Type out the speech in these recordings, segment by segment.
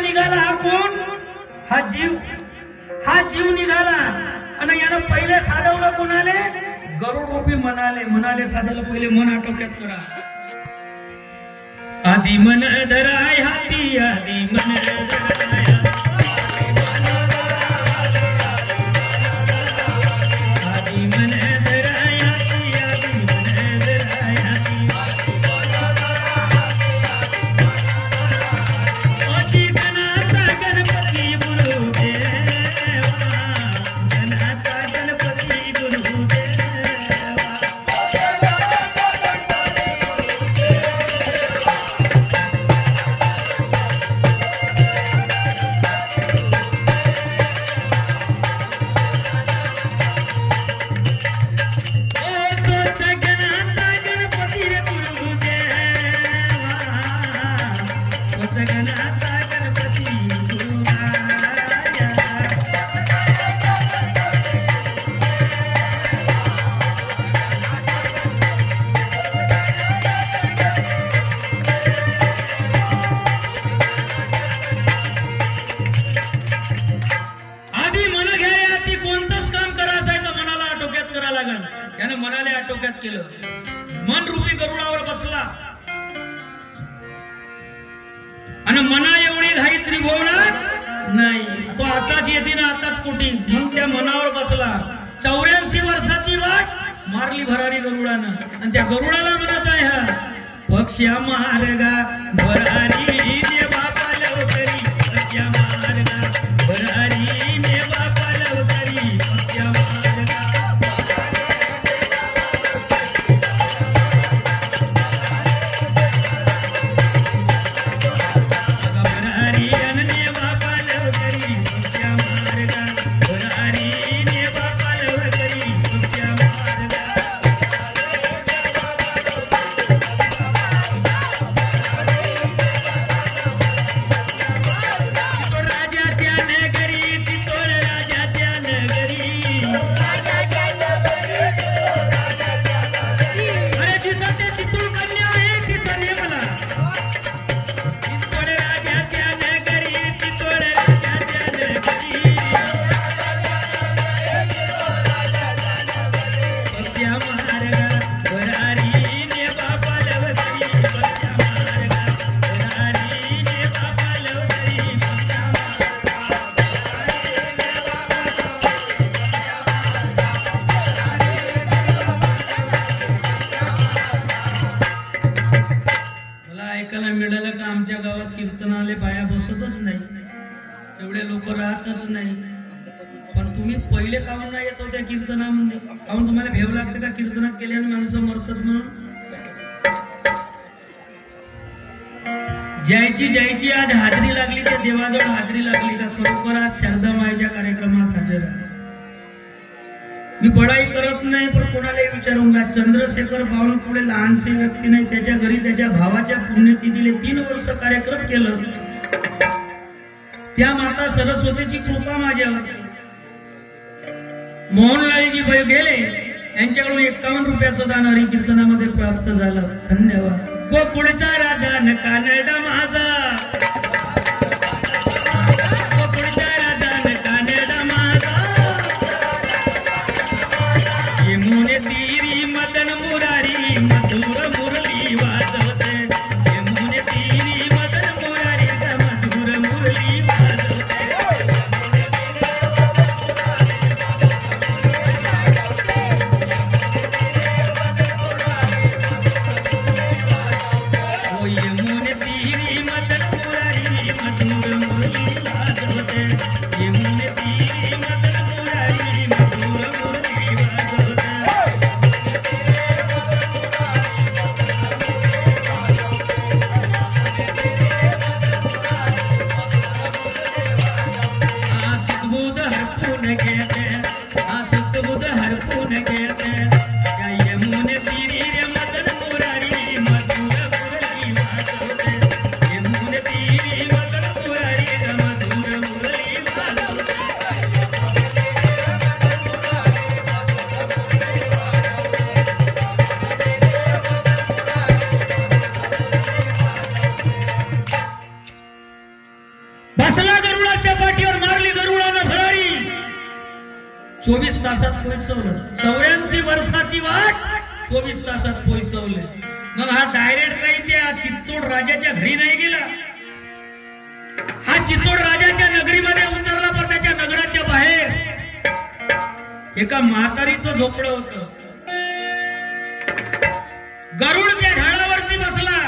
निघाला हा कोण? हा जीव निघाला आणि यानं पहिले साधवलं कोणाले? गरुड रूपी म्हणाले साधवलं पहिले मन आटोक्यात करा. आदि मन धराय हाती आदि मन धराय मन रूपी गरुडावर बसला आणि मना एवढी घाई त्रिभुवनात नाही. तो आताच येते ना आताच कुठे. मग त्या मनावर बसला. 84 वर्षाची वाट मारली भरारी गरुडानं आणि त्या गरुडाला म्हणत आहे हा पक्ष्या मार्गा भरारी ने बापा लवकरी पक्ष्या मार्गा भरारी ने बापा लवकरी पक्ष्या मार्गा पहिले काहून नाही येतो त्या कीर्तनामध्ये? काहून तुम्हाला भेव लागते का कीर्तनात केल्याने माणसं मरतात म्हणून? ज्याची आज हाजरी लागली त्या देवाजवळ हाजरी लागली का? खरोखर आज शारदा माईच्या कार्यक्रमात हजर आहे. मी बडाई करत नाही पण कोणालाही विचारूंगा. चंद्रशेखर बावनकुळे लहानसे व्यक्ती नाही. त्याच्या घरी त्याच्या भावाच्या पुण्यतिथीले 3 वर्ष कार्यक्रम केलं. त्या माता सरस्वतीची कृपा माझ्यावर. मोहनलालजी भाई गेले यांच्याकडून 51 रुपयाचं दान हरी कीर्तनामध्ये प्राप्त झालं. धन्यवाद. गोकुळचा राजा न कानडा माझा गोकुळचा राजा न कानडा माझा यमुने तीरी मदन मुरारी मधुर मुरली वाजवते यमुने तीरी मदन मुरारी मधुर मुरली वाजवते. बसला गरुडाच्या पाठीवर, मारली गरुडानं भरारी. 24 तासात पोहोचवलं. 84 वर्षाची वाट 24 तासात पोहोचवले. मग हा डायरेक्ट काही त्या चित्तोड राजाच्या घरी नाही गेला. हा चित्तोड राजाच्या नगरीमध्ये उतरला, पण त्याच्या नगराच्या बाहेर एका म्हातारीचं झोपडं होतं. गरुड त्या झाडावरती बसला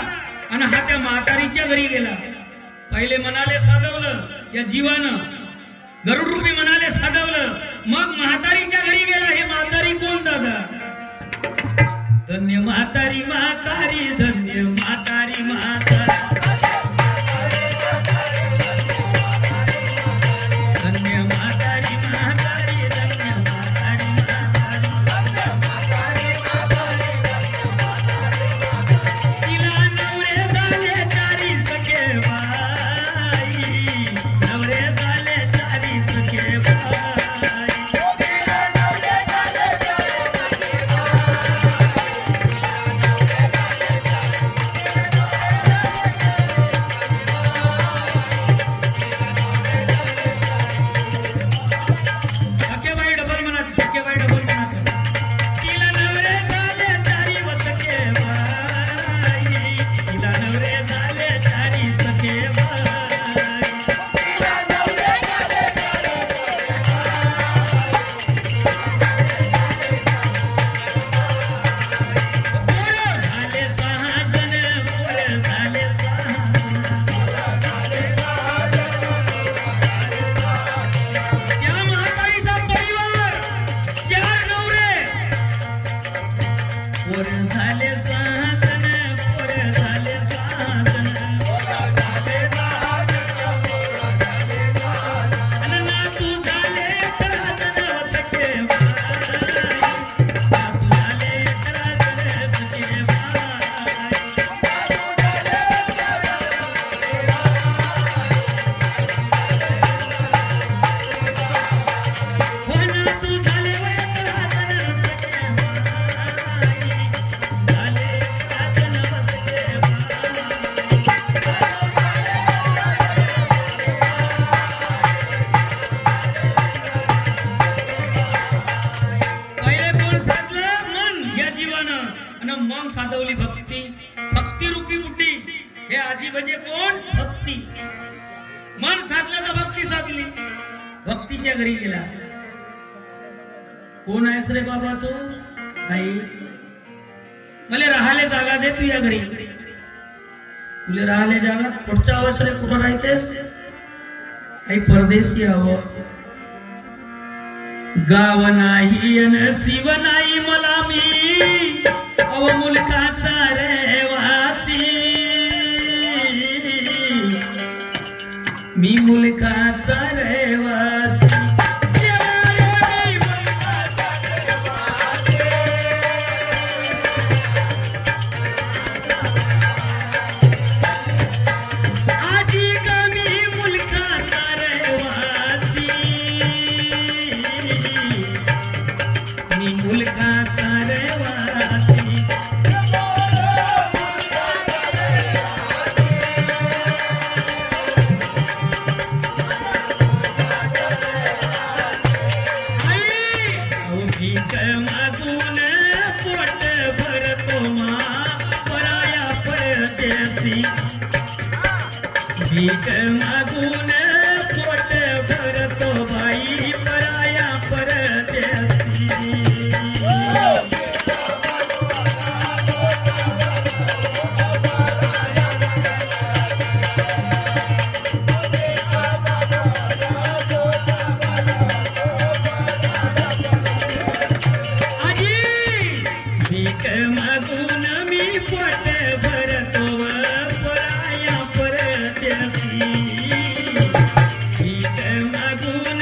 आणि हा त्या म्हातारीच्या घरी गेला. पहिले मनाले साधवलं या जीवानं, गरुड रूपी मनाले साधवलं, मग म्हातारीच्या घरी गेला. हे म्हातारी कोण दादा? धन्य म्हातारी म्हातारी, धन्य म्हातारी म्हातारी, धन्य म्हातारी म्हातारी, धन्य म्हातारी म्हातारी. तिला नवरे झाले चारी सखे बाई, नवरे झाले चारी सखे बाई. भक्तीच्या घरी गेला. कोण आहेस रे बाबा तू? आई, मला राहाले जागा दे तू या घरी. तुला राहाले जागा पुढच्या अवसरे कुठं राहतेस? आई परदेशी हवं. गाव नाही अन शिव नाही मला, मी अव मुलकाचा रहिवासी, मी मुलकाचा रहिवासी. आजी का मी मुलकाचा रहिवासी, मी मुलकाचा रहिवासी. भीक मागून पोट भरतो बाई, पराया परदेशी. आजी भीक मागून मी पोट भरतो, पराया परदेशी. भीक मागून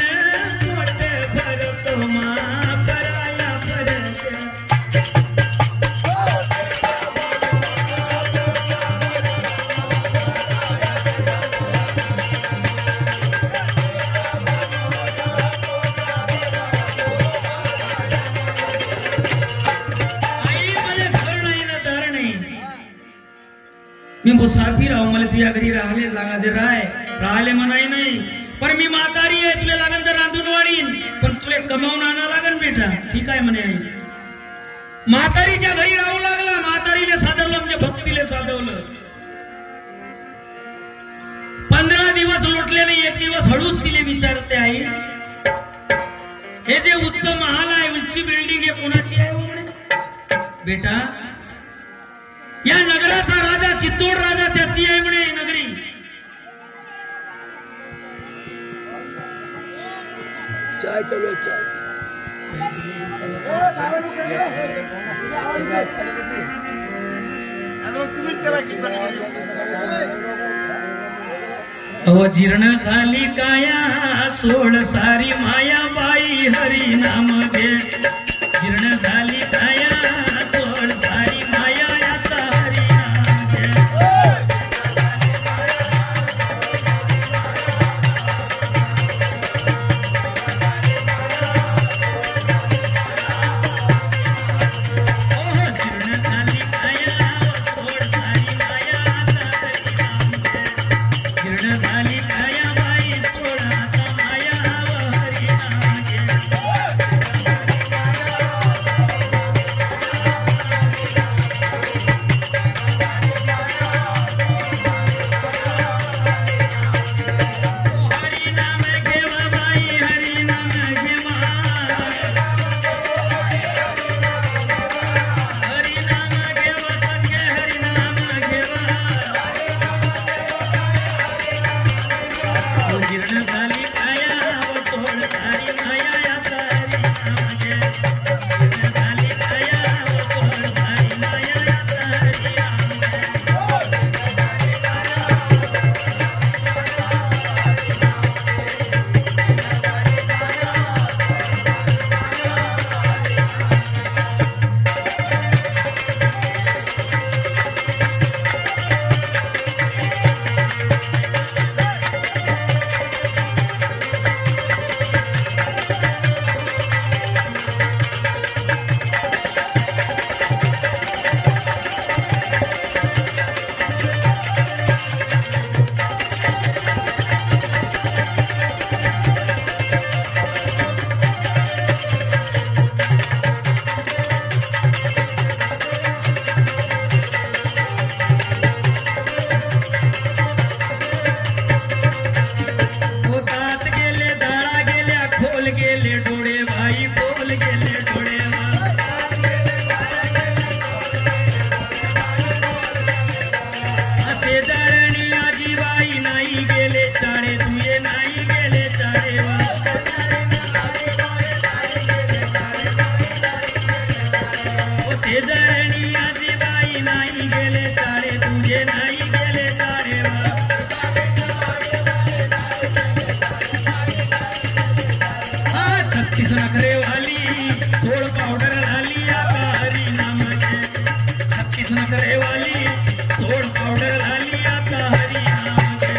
पोट भरतो मा, पराया परदेशी. मी मुसाफिर आहो, मला तुझ्या घरी राहिले जागा दे राय. राहिले म्हणाई नाही, पण मी म्हातारी आहे, तुला लागन तर रांधून वाढीन, पण तुला कमावून आणा लागन बेटा. ठीक आहे म्हणे आई. म्हातारीच्या घरी राहू लागला. म्हातारीले साधवलं म्हणजे भक्तीले साधवलं. 15 दिवस लोटले नाही. एक दिवस हळूच तिले विचारते, आई हे जे उच्च महाल आहे, उंची बिल्डिंग आहे, कोणाची आहे म्हणे? बेटा या नगराचा राजा, चित्तोड राजा त्याची आहे म्हणे नगरी. चाय चलो चाय. अहो जीर्ण झाली काया, सोड सारी माया बाई, हरी नाम घे. जीर्ण झाली काया, सोड सारी माया, याचा हरी नाम घे. जीर्ण झाली काया, सोड सारी माया, याचा हरी नाम घे. जीर्ण झाली काया बाई, सोड आता माया, हरी नाम घे. हरी नाम घेवा बाई, हरी नाम घेवा. हरी नाम घेवा सखे, हरी नाम घेवा. जीर्ण झाली काया, सोड सारी माया, याचा हरी नाम घे. जीर्ण झाली काया, सोड सारी माया, याचा हरी नाम घे. होतात गेले, दाळा गेल्या, खोल गेले डोळे बाई, खोल गेले डोळे. असे जळणी आजी बाई, नाही गेले चाळे तुये, नाही गेले चाळे वा. असे जळणी आजी बाई, नाही गेले चाळे तुये, नाही गेले चाळे वा. छत्तीस नखरे वाली, सोड पावडर झाली, आता हरी नाम घे. 36 नखरे वाली, सोड पावडर झाली, आता हरी नाम घे.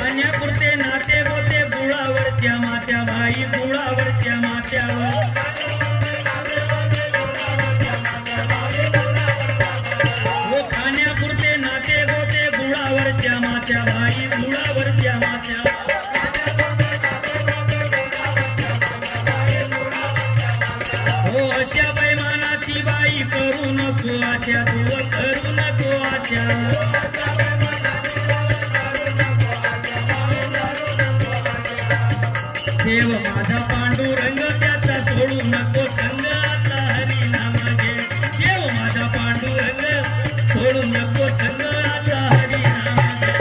अन्यापुरते नाते गोते, गुळावरच्या मात्या बाई, गुळावरच्या मात्यावर. हो खाण्यापुरते नाते गोते, गुळावरच्या मात्या बाई, गुळावरच्या मात्या. हो अशा बैमानाची बाई, करू नको आच्या, तू करू नको आच्या. देव माझा पांडुरंग, त्याचा सोडू नको संग, आता हरी नाम घे. देव माझा पांडुरंग, सोडू नको संग, आता हरी नाम घे.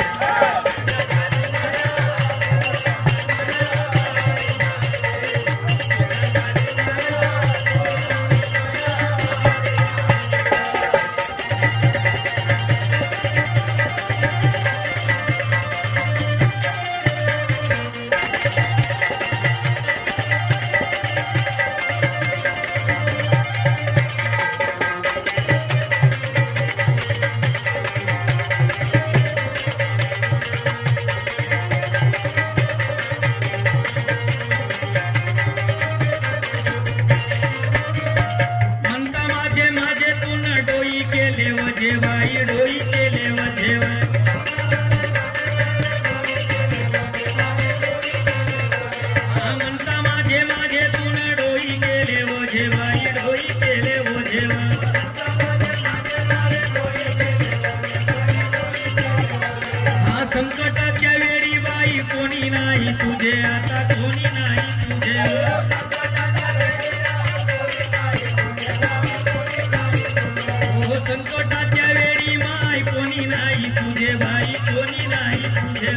संकटाच्या वेळी बाई कोणी नाही तुझे, आता कोणी नाही तुझे. हो संकटाच्या वेळी माय कोणी नाही तुझे, बाई कोणी नाही तुझे.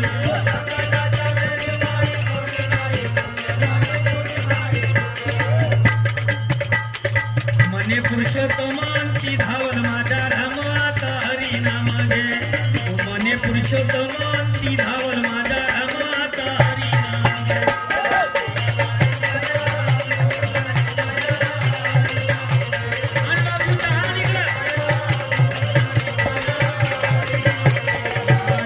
मने पुरुषोत्तमांची धावल माझ्या राम आता हरी नाम घे. मने पुरुषोत्तमांची धावल माझ्या राम आता हरी नाम घे. आणि बापूचा हात इकडं.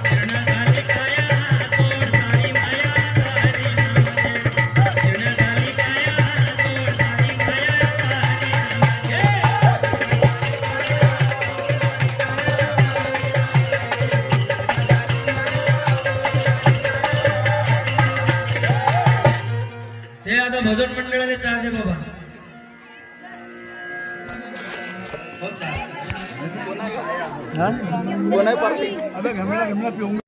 चरण झाली काया तोड झाली माया हरी नाम घे. चरण झाली काया तोड झाली माया हरी नाम घे. ते आता भजन मंडळाने चहा दे बाबा. हो चहा. कोणाही पार्टी अबे घमेला पिऊंगा.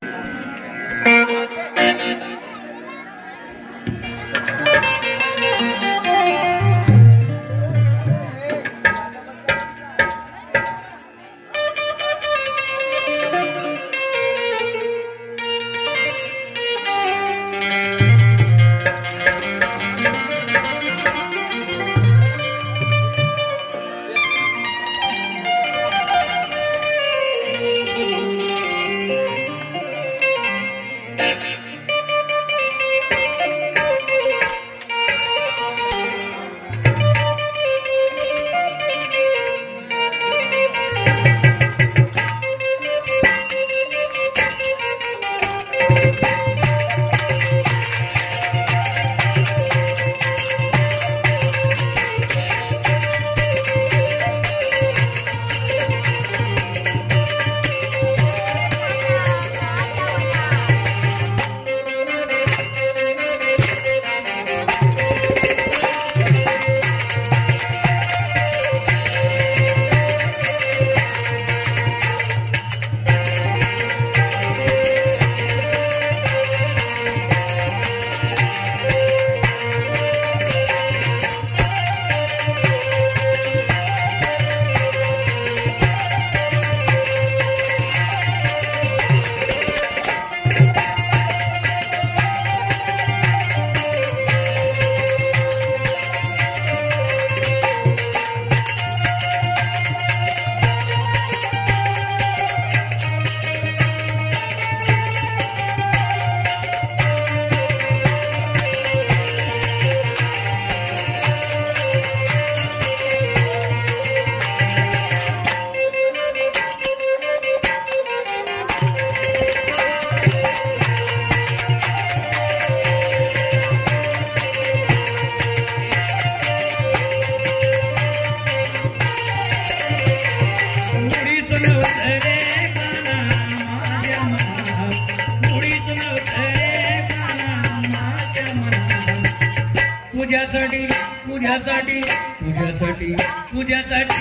तुझ्यासाठी तुझ्यासाठी तुझ्यासाठी तुझ्यासाठी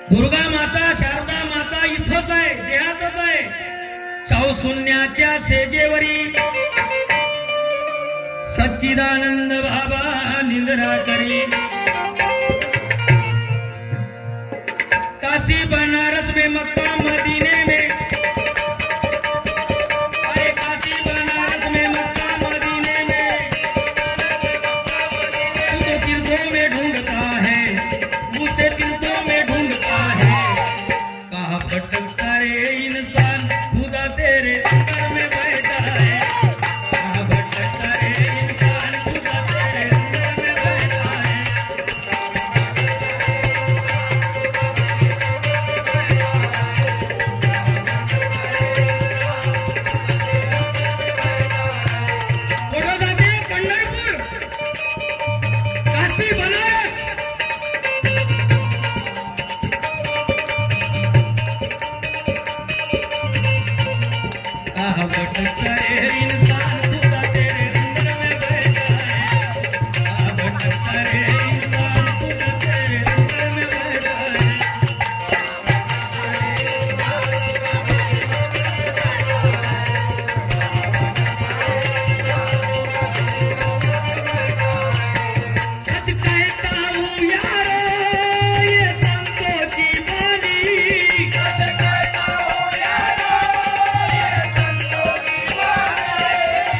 दुर्गा माता शारदा माता इथंच आहे, देहातच आहे. चौशून्याच्या सेजेवरी सच्चिदानंद बाबा निंद्रा करी. काशी बनारस में मक्का मदीने में, अरे काशी बनारस में मक्का मदीने में, तू तो तीर्थों में ढूंढता है, उसे तीर्थों में ढूंढता है. कहाँ भटकता रे इंसान, खुदा तेरे अंदर में बैठा है. कहाँ भटकता रे इंसान, खुदा तेरे अंदर में बैठा है. काशी बनारस कहाँ भटकता है इंसान, खुदा तेरे अंदर में बैठा है. कहाँ भटकता है इंसान, खुदा तेरे अंदर में बैठा है. सच कहता हूँ यारो ये संतों की बानी. सच कहता हूँ यारो ये संतों की बानी.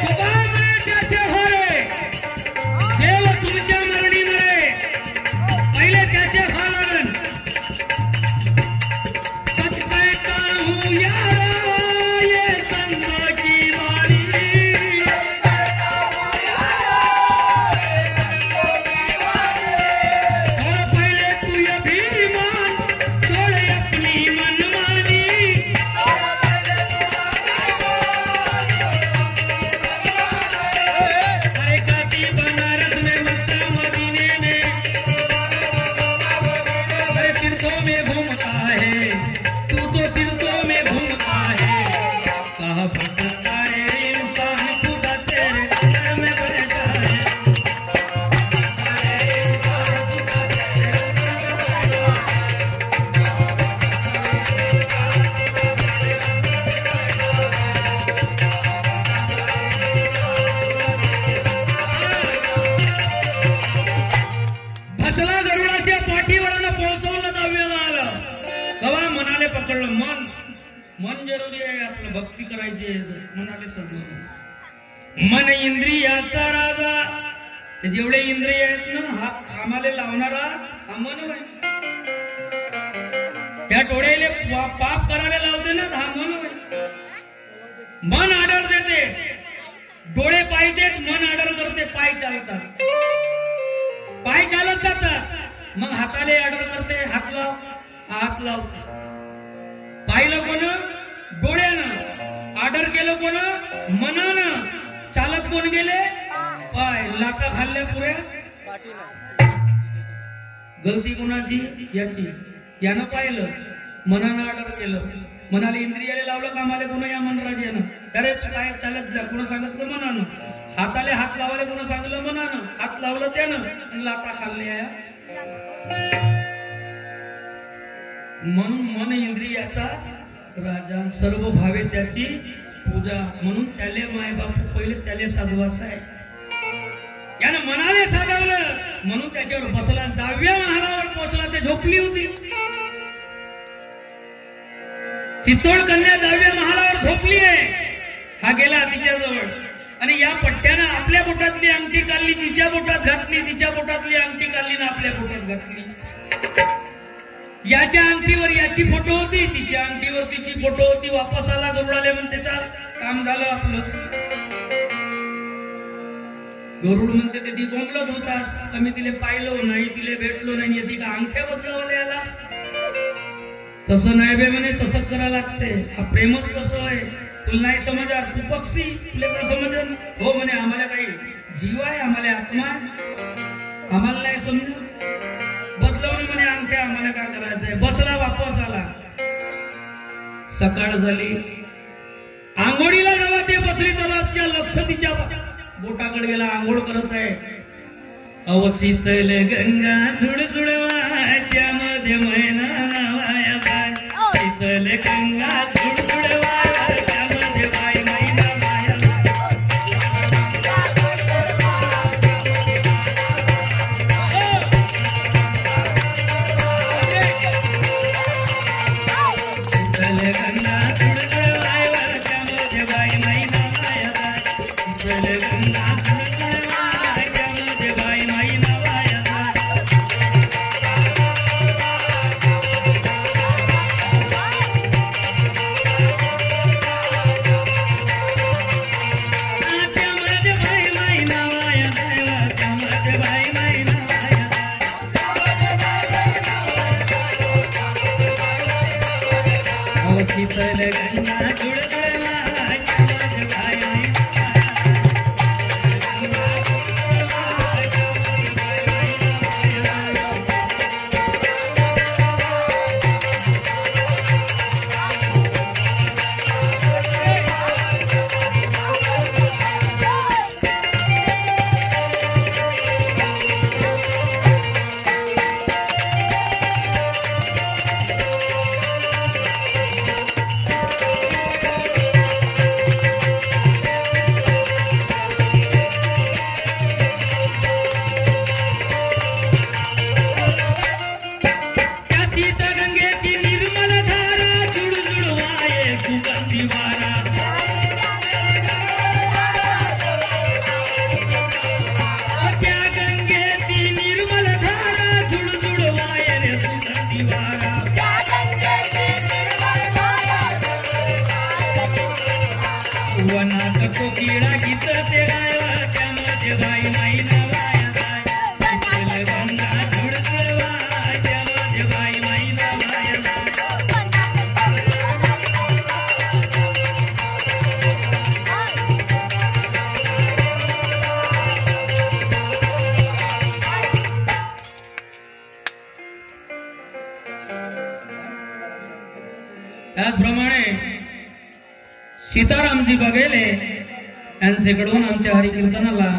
खुदा में त्याचे होय, देव तुमच्या मरणी मरे, पहिले त्याचे फलन. सच कहता हूँ यारो ये संतों की बानी. और पहले तू अभिमान छोड़ अपनी मनमानी. अरे काशी बनारस में मक्का मदीने में, अरे तीर्थों में घूमता है, तू तो तीर्थों में घूमता है. कहाँ भटकता है इंसान, खुदा तेरे अंदर में बैठा है. बसला गरुडाच्या पाठीवर पोहोचवलं दहाव्या माला. कवा मनाले पकडलं. मन मन जरुरी आहे, आपलं भक्ती करायची आहे, मनाले सजवलं. मन इंद्रियाचा राजा. ते जेवढे इंद्रिय आहेत ना, हा कामाले लावणारा हा मन आहे. त्या डोळ्याले पाप करायला लावते ना, हा मन आहे. मन आर्डर देते, डोळे पाहिजेत, मन आर्डर करते, पाय चालतात. पाय चालत जातात, मग हाताले ऑर्डर करते, हात लाव, हात लावतात. पाहिलं कोण? डोळ्यानं. ऑर्डर केलं कोण? मनानं. चालत कोण गेले? पाय. लाता खाल्ल्या पुऱ्या. गलती कोणाची? याची. यानं पाहिलं, मनानं ऑर्डर केलं, मनाला इंद्रियाला लावलं, कामाले कोण? या मनराज्यानं. खरेच पाय चालत जा, कोण सांगितलं? मनानं. हाताले हात लावायला कोण सांगलं? मनानं. हात लावलं त्यानं, आणि लाता खाल्ल्या. म्हणून मन इंद्रियाचा राजा, सर्व भावे त्याची पूजा. म्हणून त्याले माय बापू पहिले त्याले साधवायचं आहे. यानं मनाले साधवलं म्हणून त्याच्यावर बसला. 10व्या महालावर पोहोचला, ते झोपली होती. चित्तोड कन्या 10व्या महालावर झोपली आहे. हा गेला तिच्याजवळ, आणि या पट्ट्यानं आपल्या बोटातली अंगठी काढली, तिच्या बोटात घातली, तिच्या बोटातली अंगठी काढली ना आपल्या बोटात घातली. याच्या अंगठीवर याची फोटो होती, तिच्या अंगठीवर तिची फोटो होती. वापस आला गरुडाले, म्हणते चाल, काम झालं आपलं. गरुड म्हणते ते ती बोंबलत होतास, कमी तिले पाहिलं नाही, तिले भेटलो नाही, येते का अंगठ्या बदलावल्या याला? तसं नाही बे म्हणे, तसंच करायला लागते. हा प्रेमच तसं आहे. तुला नाही समजणार, तू पक्षी, तुला का समजन? हो म्हणे, आम्हाला काही जीव आहे, आम्हाला आत्मा आहे, आम्हाला नाही समजत. बदलवून म्हणे अंगठ्या, आम्हाला काय करायचंय? बसला, वापस आला. सकाळ झाली, आंघोळीला जेव्हा ते बसली तेव्हा त्या लक्ष तिच्या बोटाकडे गेला. आंघोळ करत आहे. अव शीतल गंगा झुळझुळ वाय त्यामध्ये मैना नावाया शीतल गंगा झुळझुळ वाय त्यामध्ये बाई मैना माया शीतल गंगा झुळझुळ वाय त्यामध्ये बाई मैना माया शीतल गंगा झुळझुळ वाय त्यामध्ये बाई मैना माया त्यामध्ये बाई मैना माया त्यामध्ये बाई मैना माया अहो शीतल गंगा झुळझुळ वाय त्यामध्ये बाई मैना त्या शीतगंगेची निर्मल धारा झुळझुळ वाये सुगंधी वारा त्या गंगेची निर्मल धारा झुळझुळ वाये रे सुगंधी वारा वनात कोकिळा गीत ते गायवा त्यामध्ये बाई मैना वाया जाय शीतल गंगा झुळझुळ वाय त्यामध्ये बाई मैना वाया जाय त्याचप्रमाणे सीतारामजी बघेले यांच्याकडून आमच्या हरिकीर्तनाला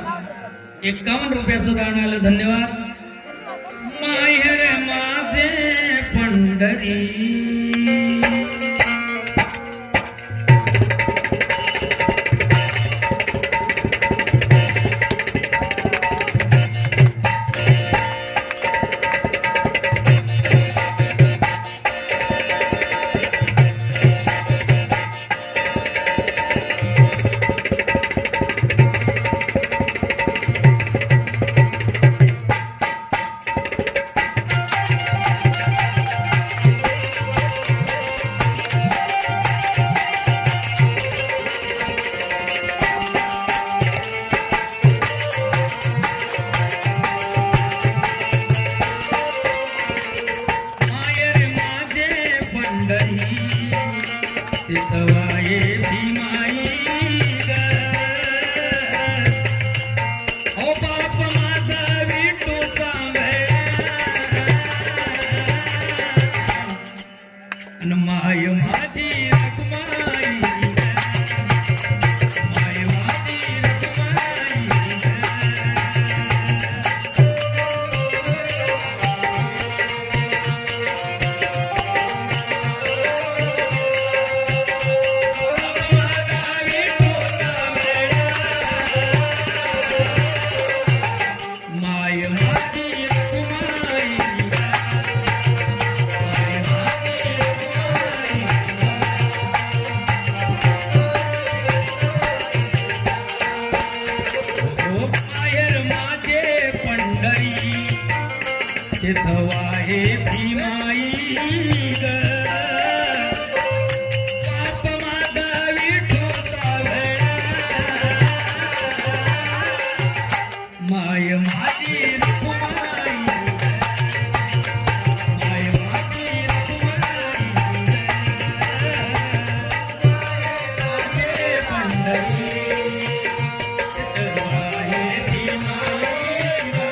51 रुपयाचं दान आलं. धन्यवाद. माहेर माझे पंढरी तिथवाये भीमाई ग हो बाप माझा विठू सांभळा अन माय माझी रखुमाई माय माझी रखुमाई तिथवाये भीमाई ग बाप माझा विठू सांभळा माय माझी रखुमाई माय माझी रखुमाई माझे पंढरी तिथवाये भीमाई ग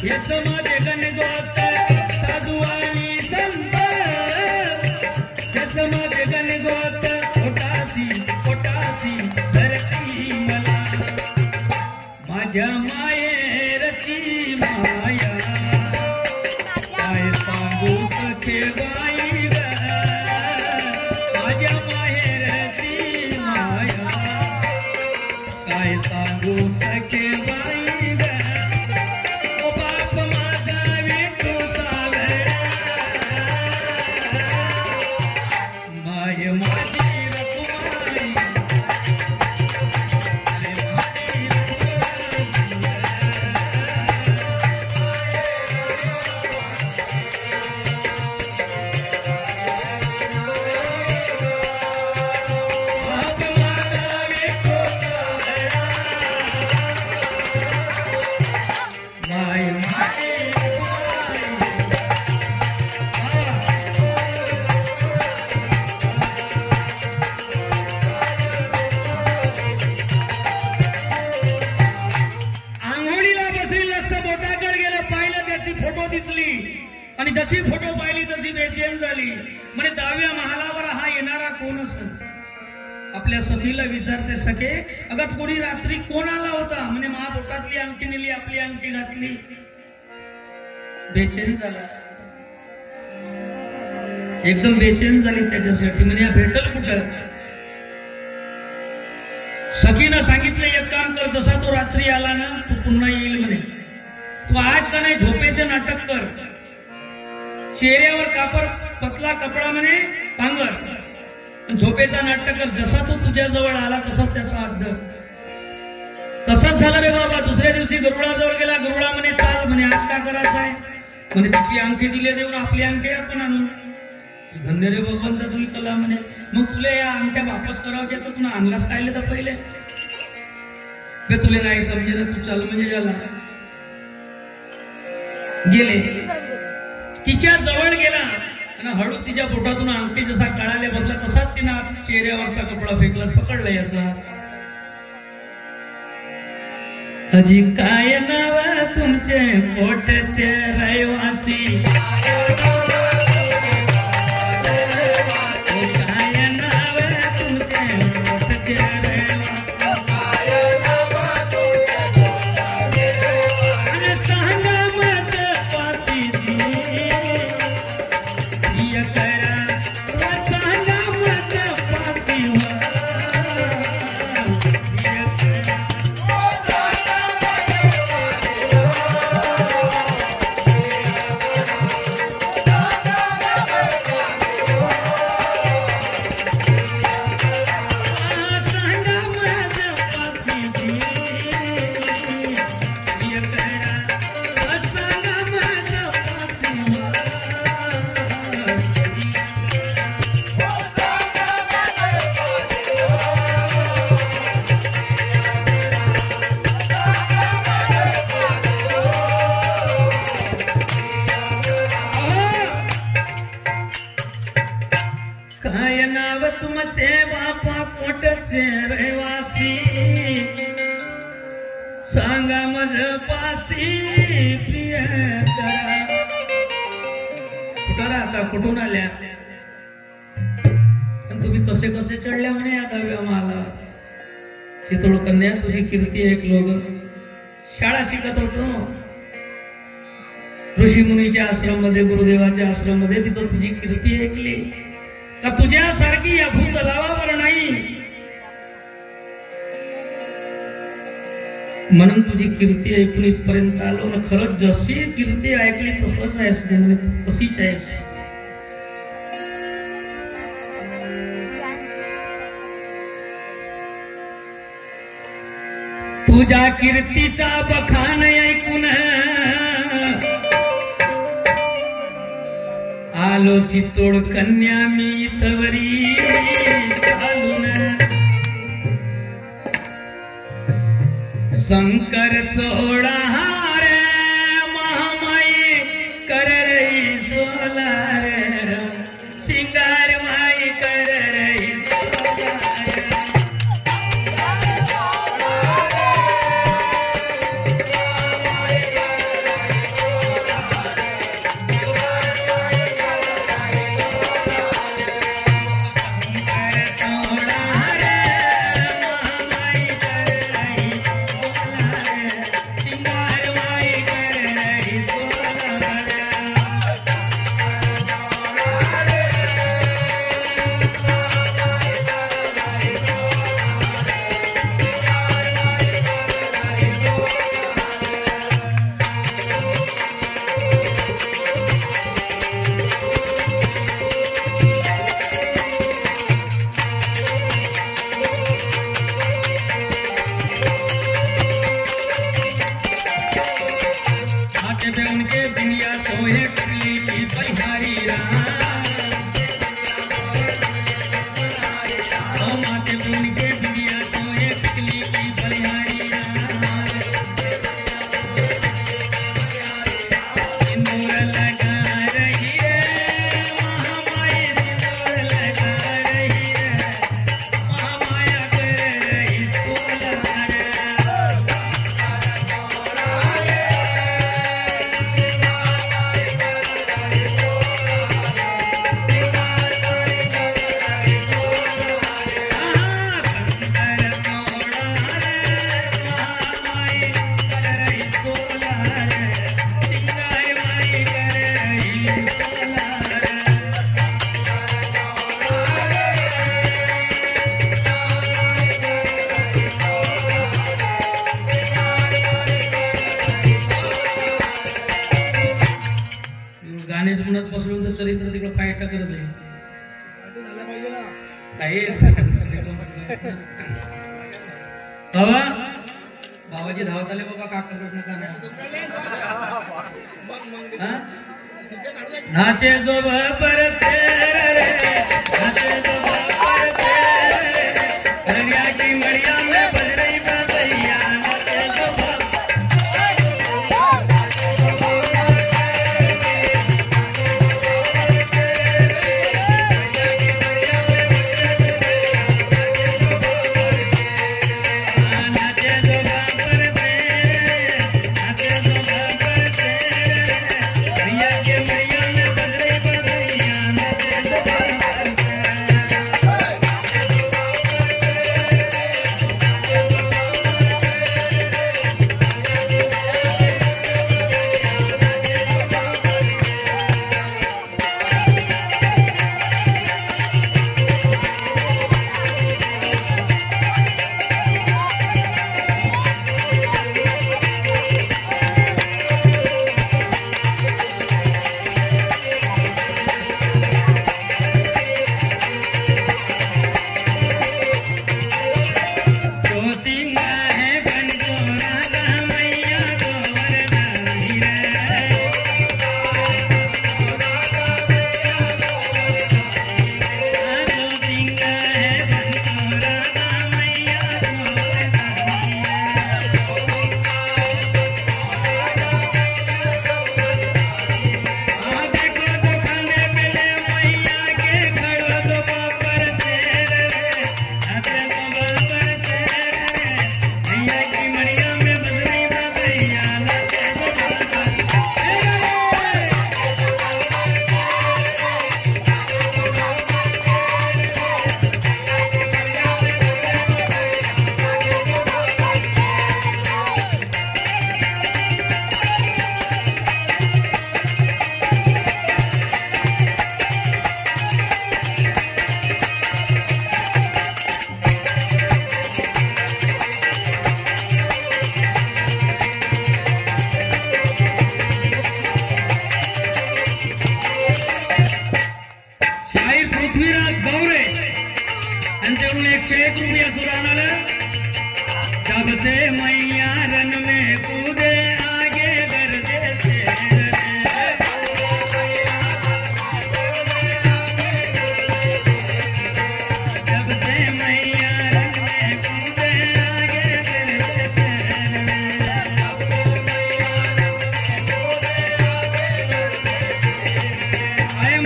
हे समाजे गणगोत साधू आणि संत हे समाजे गणगोत पोटासी धरती मला माझ्या मायेरची माया काय सांगू सखे बाई ग माझ्या माहेरची माया काय सांगू सखे बाई ग ओ बाप माझा विठू चालला माय माझी रखुमाई आणि जशी फोटो पाहिली तशी बेचैन झाली. म्हणे 10व्या महालावर हा येणारा कोण असत. आपल्या सखीला विचारते सखे अगं कोणी रात्री कोण आला होता. म्हणे महापोटातली अंगठी नेली आपली अंगठी घातली. बेचैन झाला एकदम बेचैन झाली त्याच्यासाठी. म्हणे भेटल कुठं. सखीनं सांगितलं एक काम कर जसा तो रात्री आला ना तू पुन्हा येईल म्हणे. तू आज का नाही झोपेचे नाटक कर. चेहऱ्यावर कापड पतला कपडा म्हणे पांघर झोपेचा नाटक कर. जसा तो तुझ्या जवळ आला तसाच त्याचा हात धर. तसंच झालं रे बाबा. दुसऱ्या दिवशी गरुडाजवळ गेला. गरुडा म्हणे चाल म्हणे आज का करायचं आहे. म्हणे तिची अंगठी दिली देऊन आपली अंगठी आपण आणून. धन्य रे भगवंत तुझी कला म्हणे. मग तुला या अंगठ्या वापस करावच्या तर तुला आणलाच काढले तर पहिले तुला नाही समजे ना. तू चाल म्हणजे झाला. गेले तिच्या जवळ गेला आणि हळूच तिच्या पोटातून अंगठी जसा काढायला बसला तसाच तिनं चेहऱ्यावरचा कपडा फेकला पकडलाय असा. अजी काय नाव तुमचे पोटचे रहिवासी काय नाव तुमचे पोटचे रहिवासी सांगा मत पाती तुमचे बापा कोटचे रहिवासी सांगा मज पासी प्रिय करा. कुठं राहता कुठून आल्या तुम्ही कसे कसे चढल्या म्हणे या 10व्या महाला. चितोड कन्या तुझी कीर्ती ऐक लोग. शाळा शिकत होतो ऋषी मुनीच्या आश्रम मध्ये गुरुदेवाच्या आश्रम मध्ये. तिथं तुझी कीर्ती ऐकली का तुझ्यासारखी या भूतलावावर नाही म्हणून तुझी कीर्ती ऐकून इथपर्यंत आलो ना. खरंच जशी कीर्ती ऐकली तसंच आहेस म्हणजे तशीच आहेस. तुझ्या कीर्तीचा बखान ऐकून आलो चितोड कन्या मी इथवरी घालून. शंकर चोडा हारे महामाई कर रही सोलार सिंगार माई कर रही सोलार. माथे पे उनके बिंदिया सोहे टकली की बलिहारी राम। ओ माथे पे उनके बिंदिया सोहे टकली की बलिहारी राम। सिंदूर लगा रही है महामाया, सिंदूर लगा रही है महामाया, कर रही सोनार। गाणेच म्हणत बसलो तर चरित्र तिकडं फायट करत आहे काय बाबा बाबाजी धावत आले बाबा का करत नका ना नाचे जो परसे रे नाचे जो परसे दरिया की मड़िया में बज रही बाबैया नाचे जो पृथ्वीराज गौरे यांच्याकडून 101 रुपये सुरान आलं। जब से मैया रन में कूदे आगे गर्दे से जब से मैया रन में कूदे आगे गर्दे से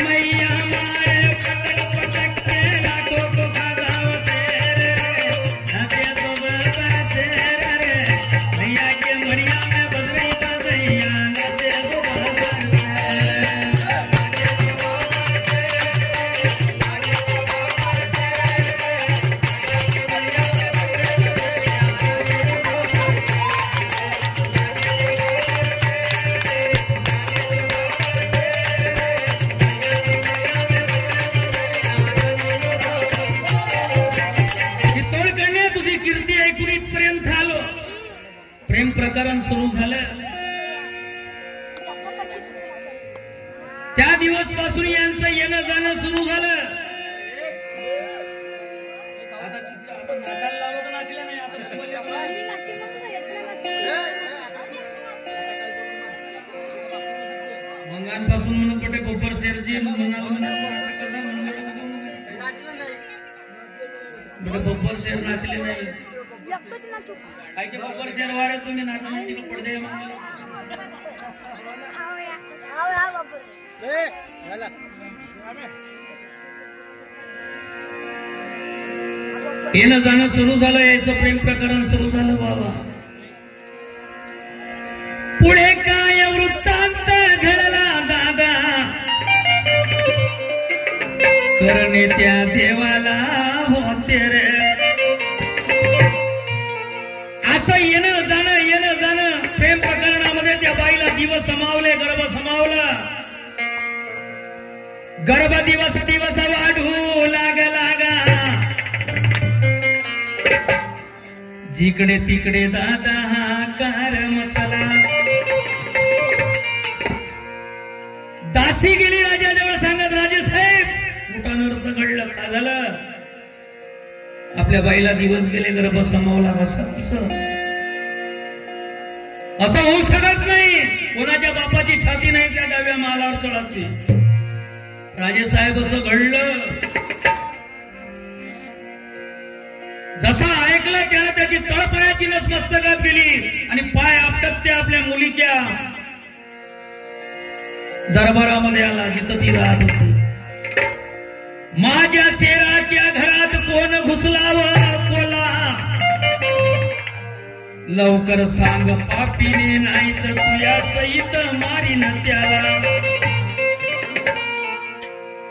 मैया मारे पटक पटक के लाखों को खदावते रे तो बरते रे मैया के मड़िया में बदली का दैया नचे तो बरते प्रेम प्रकरण सुरू झालं। त्या दिवस पासून यांचं येणं जाणं सुरू झालं। मंगांपासून म्हणून कुठे बब्बर शेरजी म्हणाल बब्बर शेर नाचले नाही कायचे बब्बर शेर वारे तुम्ही नाचण्याची पडदे येणं जाणं सुरू झालं याचं प्रेम प्रकरण सुरू झालं बाबा पुढे काय वृत्तांत घडला दादा करणे त्या देवाला होते रे असं येणं जाणं प्रेम प्रकरणामध्ये त्या बाईला दिवस समावले गर्भ समावला गर्भ दिवस वाढू लागा जिकडे तिकडे दादा हा कार मसाला दासी गेली राजाजवळ सांगत राजे साहेब मोठा नर्थ घडलं का झालं आपल्या बाईला दिवस गेले गर्भ समावला असं होऊ शकत नाही कोणाच्या बापाची छाती नाही त्या डाव्या मालावर चढायची राजे साहेब असं घडलं जसा ऐकलं त्यानं त्याची तळपायाची नस मस्तकात गेली आणि पाय आपटत त्या आपल्या मुलीच्या दरबारामध्ये आला जिथं ती राहत होती माझ्या शेराच्या घरात कोण घुसलावं बोला लवकर सांग पापीने नाही तर तुझ्या सहित मारीन त्याला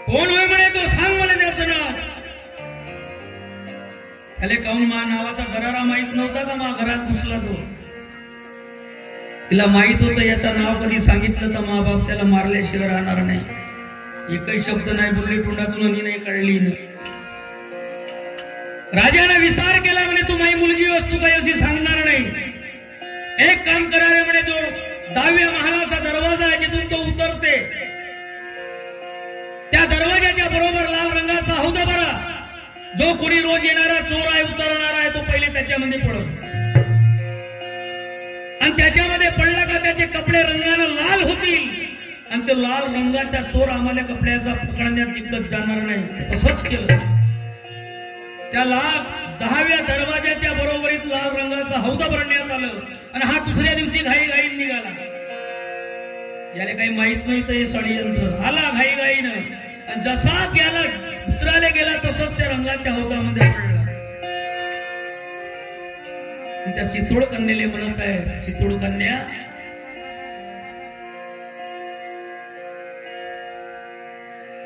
कोण होय म्हणे तो सांग मला त्याचं नाव त्याले काऊन मा नावाचा दरारा माहित नव्हता का मा घरात घुसला तो तिला माहित होतं याचं नाव कधी सांगितलं तर मा बाप त्याला मारल्याशिवाय राहणार नाही एकही शब्द नाही बोलली तोंडातून नाही कळली नाही राजाने विचार केला म्हणे तू माझी मुलगी वस्तू काही अशी सांगणार नाही एक काम करा रे म्हणे जो 10व्या महालाचा दरवाजा आहे जिथून तो उतरते त्या दरवाजाच्या बरोबर लाल रंगाचा हौदा भरा जो कोणी रोज येणारा चोर आहे उतरणारा आहे तो पहिले त्याच्यामध्ये पडत आणि त्याच्यामध्ये पडला का त्याचे कपडे रंगाने लाल होतील आणि तो लाल रंगाचा चोर आम्हाला कपड्याचा पकडण्यात दिक्कत जाणार नाही असंच केलं त्या 10व्या दरवाजाच्या बरोबरीत लाल रंगाचा हौदा भरण्यात आलं आणि हा दुसऱ्या दिवशी घाई निघाला याला काही माहित नाही तर हे षडयंत्र आला घाईनं आणि जसा त्याला उतरायला गेला तसंच त्या रंगाच्या हौदामध्ये पडला त्या चितोड कन्याले म्हणत आहे चितोड कन्या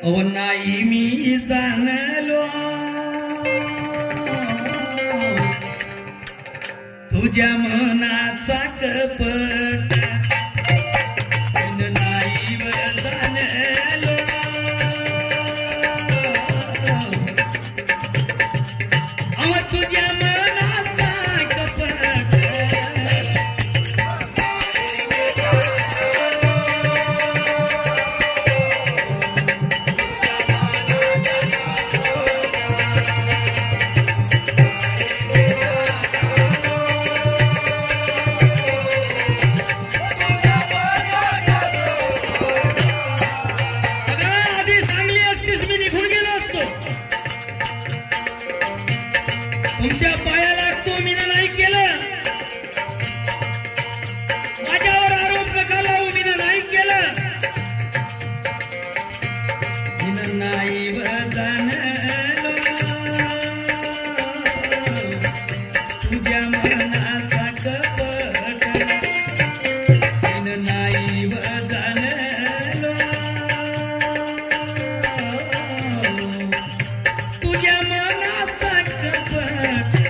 नाही मी जाणलो तुझ्या मनाचा कपट नाही जाणलो तुझ्या मनाचा कपट तुमच्या पाया लागतो मी नाही केलं माझ्यावर आरोप नका लावू मी नाही केलं मी नाही जाणलो तुझ्या मनाचा कपट मी नाही जाणलो तुझ्या मनाचा कपट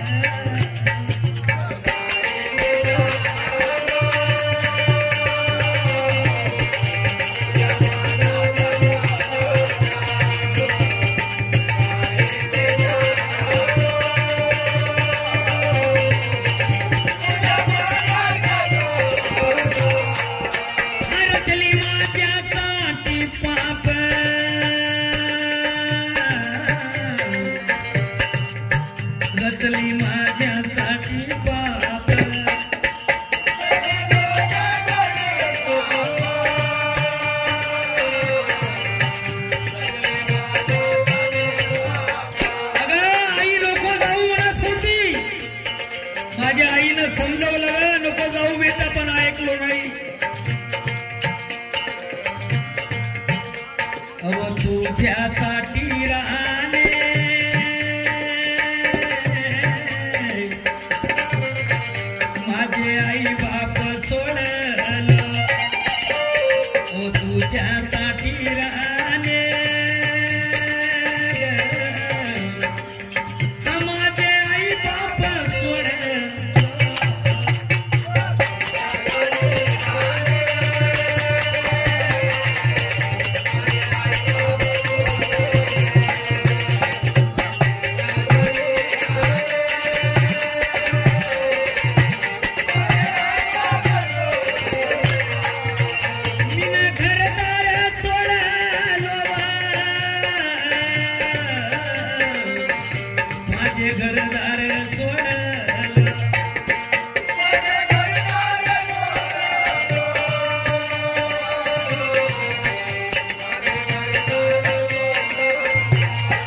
रचली माझ्यासाठी पाप तुझ्यासाठी राहणे माझे आई बाप सोडलं ओ तुझ्यासाठी राहणे माझे आई बाप सोडलं घरदार सोडलं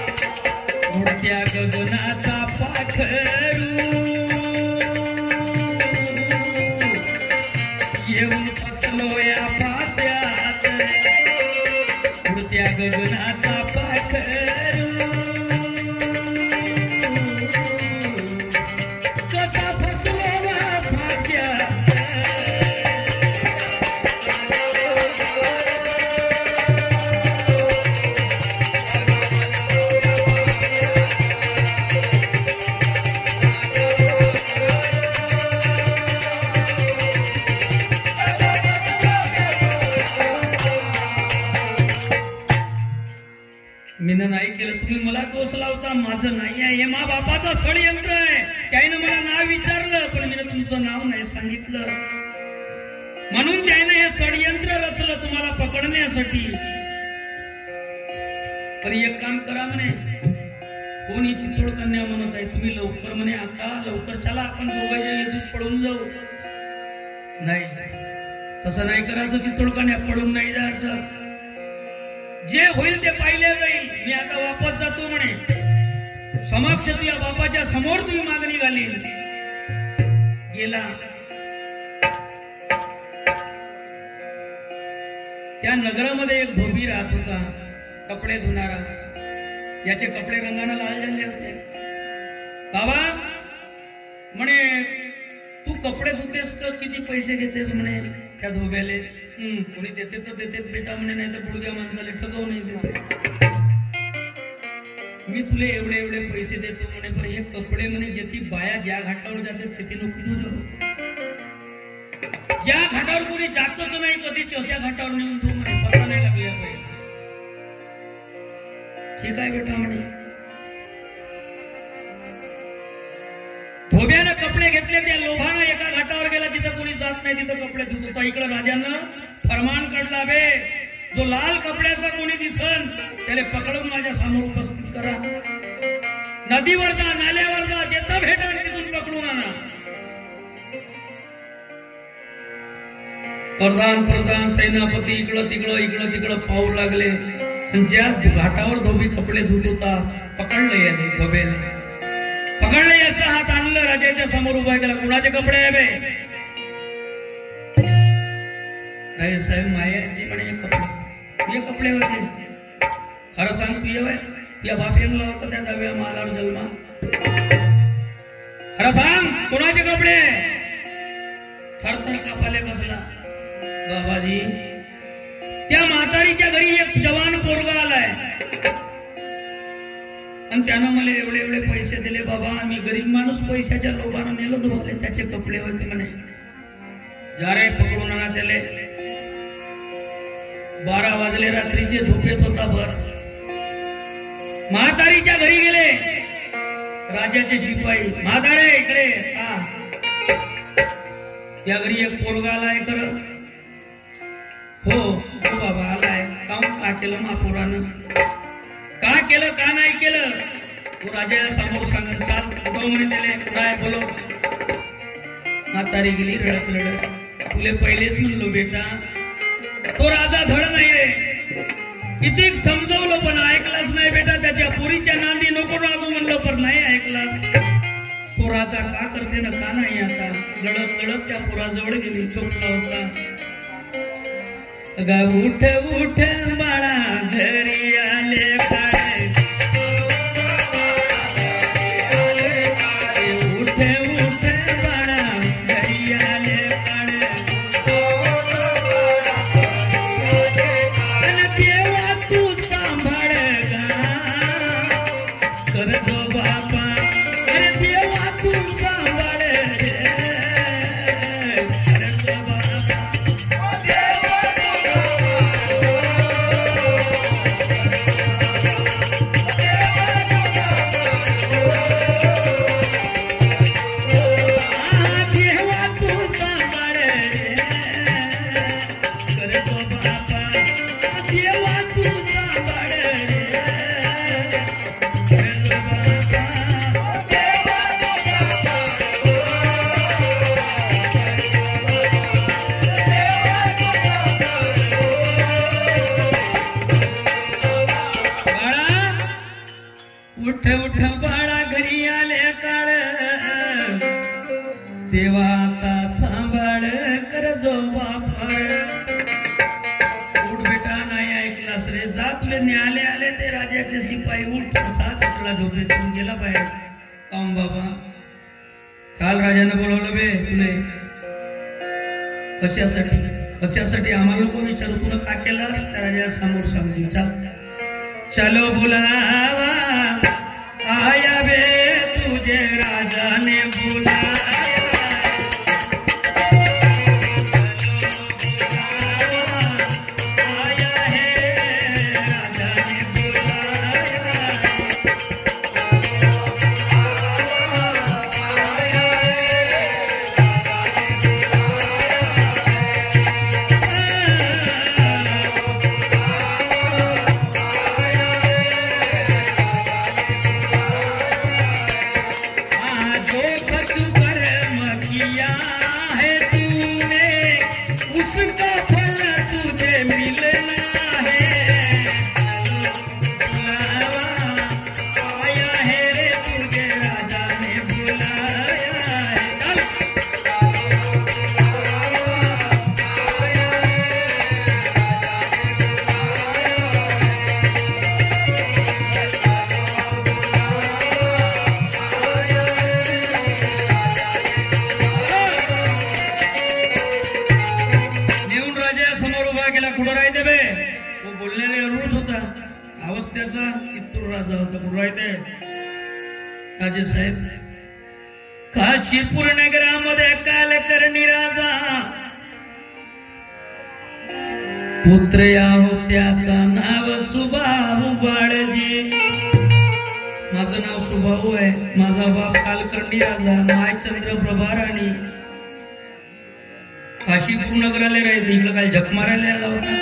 उडत्या गगनाचा पाखरू येऊन फसलो या फास्यात उडत्या गगनाचा पाखरू मीनं नाही केलं तुम्ही मला दोष लावता माझं नाही आहे हे मा बापाचं षडयंत्र आहे त्यानं मला नाव विचारलं पण मीनं तुमचं नाव नाही सांगितलं म्हणून त्यानं हे षडयंत्र रचलं तुम्हाला पकडण्यासाठी पण एक काम करा म्हणे कोणी चितोड कन्या म्हणत आहे तुम्ही लवकर म्हणे आता लवकर चला आपण दोघं येऊन पडून जाऊ नाही तसं नाही करायचं चितोड कन्या पडून नाही जायचं जे होईल ते पाहिले जाईल मी आता वापस जातो म्हणे समक्ष तुझ्या बापाच्या समोर तुम्ही मागणी घालील गेला त्या नगरामध्ये एक धोबी राहत होता कपडे धुणारा याचे कपडे रंगाने लाल झाले होते बाबा म्हणे तू कपडे धुतेस तर किती पैसे घेतेस म्हणे त्या धोब्याले कोणी देते तर देतेच बेटा म्हणे नाही तर बुडग्या माणसाला ठगवून नाही देते मी तुले एवढे एवढे पैसे देतो म्हणे पण हे कपडे म्हणे जेथी बाया ज्या घाटावर जाते तेथे नको तुझं ज्या घाटावर कोणी जातच नाही कधीच अशा घाटावर नेऊन तू म्हणे पता नाही लागले पाहिजे ठीक आहे बेटा म्हणे धोब्यानं कपडे घेतले त्या लोभानं एका घाटावर गेला जिथं कोणी जात नाही तिथं कपडे धुत होता इकडे राजानं फरमान काढला बे जो लाल कपड्याचा कोणी दिसन त्याला पकडून माझ्या समोर उपस्थित करा नदीवर जा नाल्यावर जा जेथं भेटा तिथून पकडून आणा प्रधान सेनापती इकडं तिकडं पाहू लागले आणि ज्या घाटावर धोबी कपडे धुत होता पकडले याने धोब्याने पकडले याचा हात आणलं राजाच्या समोर उभा केला कुणाचे कपडे आहे बे नाही साहेब मायाजी म्हणे हे कपडे होते खरं सांग तू ये या बाप येंगला होता त्या दव्या मालावर जन्मा खरं सांग कुणाचे कपडे थरथर कापाले बसला बाबाजी त्या म्हातारीच्या घरी एक जवान पोरगा आलाय आणि त्यानं मला एवढे एवढे पैसे दिले बाबा मी गरीब माणूस पैशाच्या लोभानं नेलो धुवाले त्याचे कपडे होते म्हणे जा रे पकडून आणा त्याले 12 वाजले रात्रीचे झोपेत होता भर म्हातारीच्या घरी गेले राजाचे शिपाई म्हातारे इकडे या घरी एक पोरगा आलाय कर हो बाबा आलाय का केलं महापोरानं का केलं का नाही केलं तू राजा समोर सांग चाल उठव म्हणे त्याला काय बोलो म्हातारी गेली रडत रडत तुले पहिलेच म्हणलो बेटा तो राजा धड नाही रे किती समजवलं पण ऐकलाच नाही बेटा त्याच्या पुरीच्या नांदी नको लागू म्हणलं पण नाही ऐकलास तो राजा का करते ना का नाही आता लढत लढत त्या पुराजवळ गेली झोपला होता गा उठ उठ बाळा घरी आले काळे उठ उठ बाळा घरी आले काळे आणि देवा तू सांभाळ गा कर गो बापा अरे देवा तू सांभाळ रे कर गो बापा उठ उठ बाळा घरी आले काळ देवा आता सांभाळ कर जो बापार उठ बेटा नाही ऐकलास रे जा तुले न्यायालय आले ते राजाचे शिपाई उठ 7 उठला झोपेतून गेला बाहेर काम बाबा काल राजाने बोलवलं बे तुले कशासाठी आम्हाला लोक विचारू तुला का केलास त्या राजा समोर सांगू चाल चलो बुलावा आया बे तुझे राजा ने बुलाया आया है राजा ने बुलाया उसका फल तुझे मिलना है आया है रे तुझे राजा ने बुलाया है कुठं राहते बे तो बोलण्याने रूढ होता अवस्थेचा कित्तूर राजा होता कुठं राहते राजे साहेब काशीपूर नगरामध्ये कालकर्णी राजा पुत्र या होत्याचा नाव सुभाऊ बाळजी माझं नाव सुभाऊ आहे माझा बाप कालकर्णी राजा माय चंद्रप्रभा राणी काशीपूर नगराला राहायचं इकडं काय झक मारायला आला होता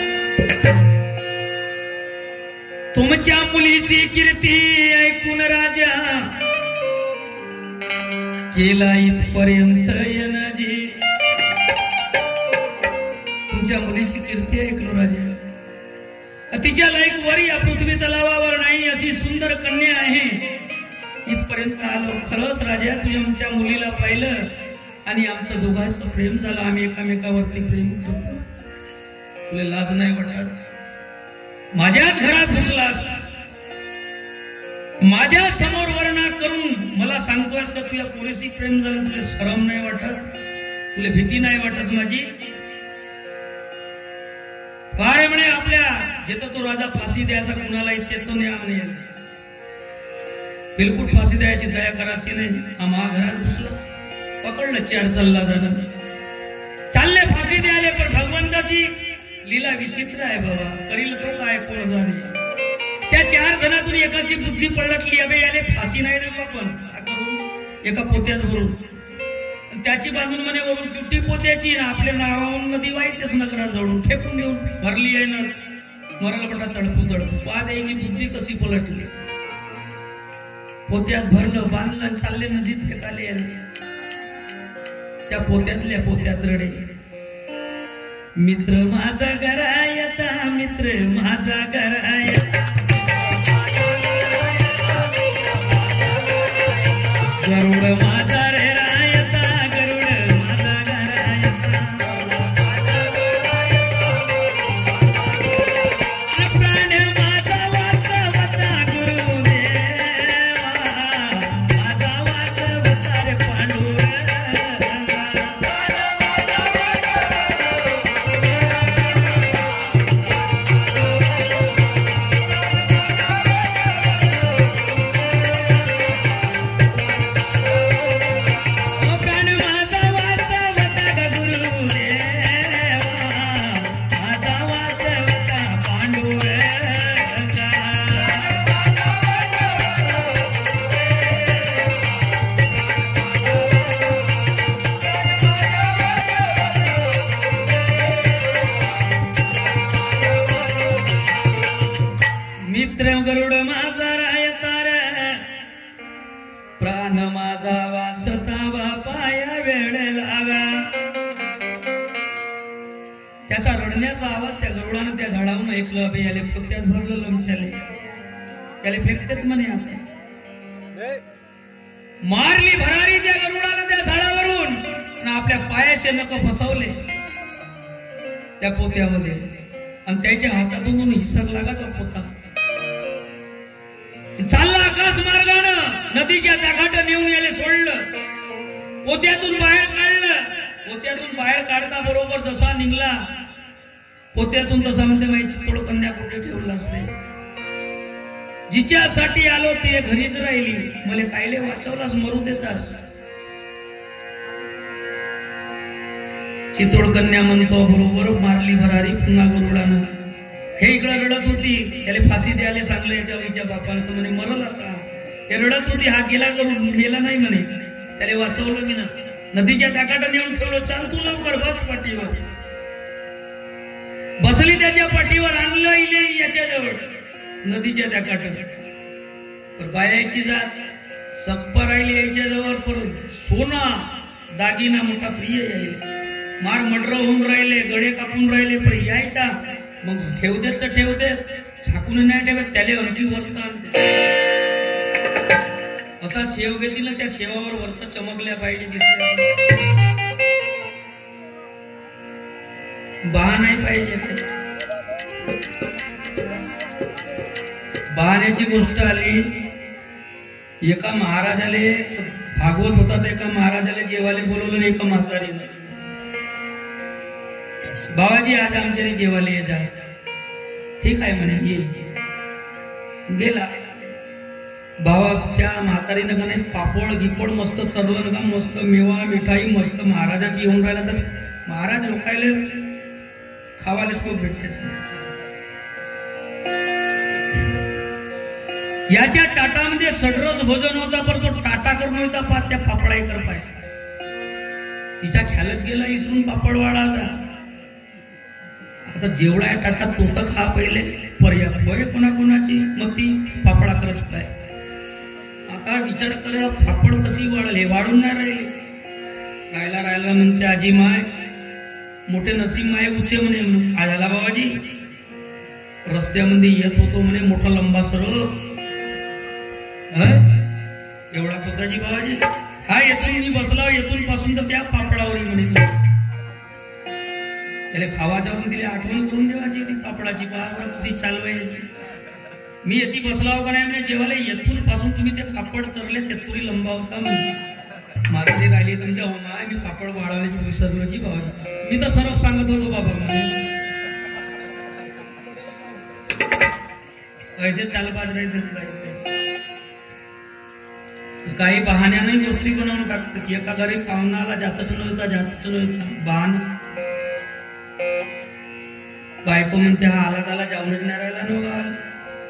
तुमच्या मुलीची कीर्ती ऐकून राजा केला इथपर्यंत येणाजी तुमच्या मुलीची कीर्ती ऐकलो राजा तिच्या लायक वर या पृथ्वी तलावावर नाही अशी सुंदर कन्या आहे इथपर्यंत आलो खरंच राजा तुझ्या आमच्या मुलीला पाहिलं आणि आमचं दोघांचं प्रेम झालं आम्ही एकामेकावरती प्रेम करतो तुला लाज नाही वाटत माझ्याच घरात घुसलास माझ्या समोर वर्णना करून मला सांगतोयस का तुझ्या पोरीशी प्रेम झालं तुला शरम नाही वाटत तुला भीती नाही वाटत माझी काय म्हणे आपल्या जिथं तो राजा फाशी द्यायचा कुणाला इत्येतो नाही म्हणे बिलकुल फाशी द्यायची दया करायची नाही आम्हा घरात घुसला पकडलं 4 चालला दादा चालले फाशी द्यायला पण भगवंताची लीला विचित्र आहे बाबा करील तो काय कोण जाणे त्या 4 जणातून एकाची बुद्धी पलटली अबे याले फाशी नाही देऊ आपण करून एका पोत्यात भरून त्याची बांधून म्हणे वरून चुट्टी पोत्याची ना आपल्या नावावरून नदी वाईतेच नगरा जवळून फेकून देऊन भरली आहे ना मराला पडा तडपू पाद याची बुद्धी कशी पलटली पोत्यात भरलं बांधलं चालले नदीत फेकाले त्या पोत्यातल्या पोत्यात रडे मित्र माझा घरायता मित्र माझा घरायता गरुड माझा रे रायता गरुड माझा घरायता रडण्याचा आवाज त्या गरुडानं त्या झाडावरून ऐकलं. अबे याले पोत्यात भरलं लोमच्याले, त्याला फेकतेत म्हणे. आता मारली भरारी त्या गरुडानं त्या झाडावरून आणि आपल्या पायाचे नख फसवले त्या पोत्यामध्ये आणि त्याच्या हातातून हिसक लागा तो पोता. चालला आकाश मार्गानं, नदीच्या त्याघाट नेऊन याले सोडलं, पोत्यातून बाहेर काढलं. पोत्यातून बाहेर काढता बरोबर जसा निघला पोत्यातून तसा म्हणते माझी चित्तोड कन्या कुठे ठेवलं असते. जिच्यासाठी आलो ते घरीच राहिली, मला कायले वाचवलास, मरू देतास. चित्तोड कन्या म्हणतो बरोबर मारली भरारी पुन्हा गरुडानं. हे इकडे रडत होती, त्याला फाशी द्यायला सांगलं याच्या वैच्या बापानं, तर म्हणे मरल आता. हे रडत होती, हा गेला करून मेला नाही म्हणे, त्याला वाचवलं मी ना. नदीच्या त्याकाट नेऊन ठेवलं, चाल तू लवकर बस पाठीवर. बसली त्याच्या पाठीवर, आणलं इले याच्याजवळ नदीच्या त्याकाट. तर बायाची जात सक्पर राहिली याच्याजवळ, परत सोना दागिना मोठा प्रिय यायले, मार मडर होऊन राहिले, गडे कापून राहिले, पण यायचा मग ठेवतेत तर ठेवतेत, झाकून नाही ठेवत, त्याला आणखी वर्त आणते. असा शेव घेतील ना, त्या शेवावर वर्त चमकल्या पाहिजे, दिसल्या बहा नाही पाहिजे. बहाण्याची गोष्ट आली. एका महाराजाले भागवत होता, तर एका महाराजाला जेवायला बोलवलं, एका म्हातारीनं, बाबाजी आज आमच्या जेवायला ये जा. ठीक आहे म्हणे, ये. गेला बाबा. त्या म्हातारीनं का नाही पापड गिपड मस्त तरलं का, मस्त मेवा मिठाई मस्त महाराजाची येऊन राहिला, तर महाराज लोकायला खावायला खूप भेटते. याच्या टाटामध्ये सडरस भोजन होता, पण तो टाटा करून होता पाच त्या पापडाई कर पाय. तिच्या ख्यालच गेला, इसरून पापड वाढायचा. आता जेवढा आहे टाटा तो तर खा पहिले, पर्याय कोणाकोणाची मग ती पापडा करत काय. आता विचार करा पापड कशी वाढले, वाढून नाही राहिले. राहिला म्हणते आजी माय, मोठे नसीब माय उचे म्हणे. काय झाला बाबाजी? रस्त्यामध्ये येत होतो म्हणे, मोठा लंबा सरळ. एवढा पोताजी बाबाजी? हा येथून मी बसला, येथून पासून तर त्या पापडावर म्हणे. तू त्याला खावाच्या तिला आठवण करून देवाची ती पापडाची, पापड कशी चालवायची. मी येथे बसला हो का नाही म्हणजे जेव्हा येथून पासून तुम्ही ते पापड तरले तेथुरी लंबा होता म्हणजे माझी राहिली तुमच्या होमा, मी पापड वाढवण्याची विसरलो की बाबाजी. मी तर सर्व सांगत होतो बाबा म्हणजे ऐसे चालबाज राहते. काही बहाण्याने गोष्टी बनवून टाकतात. एका घरी पाहुणाला जातच नव्हता बहान. बायको म्हणते हा आला त्याला जाऊनच नाही राहिला नव्हता,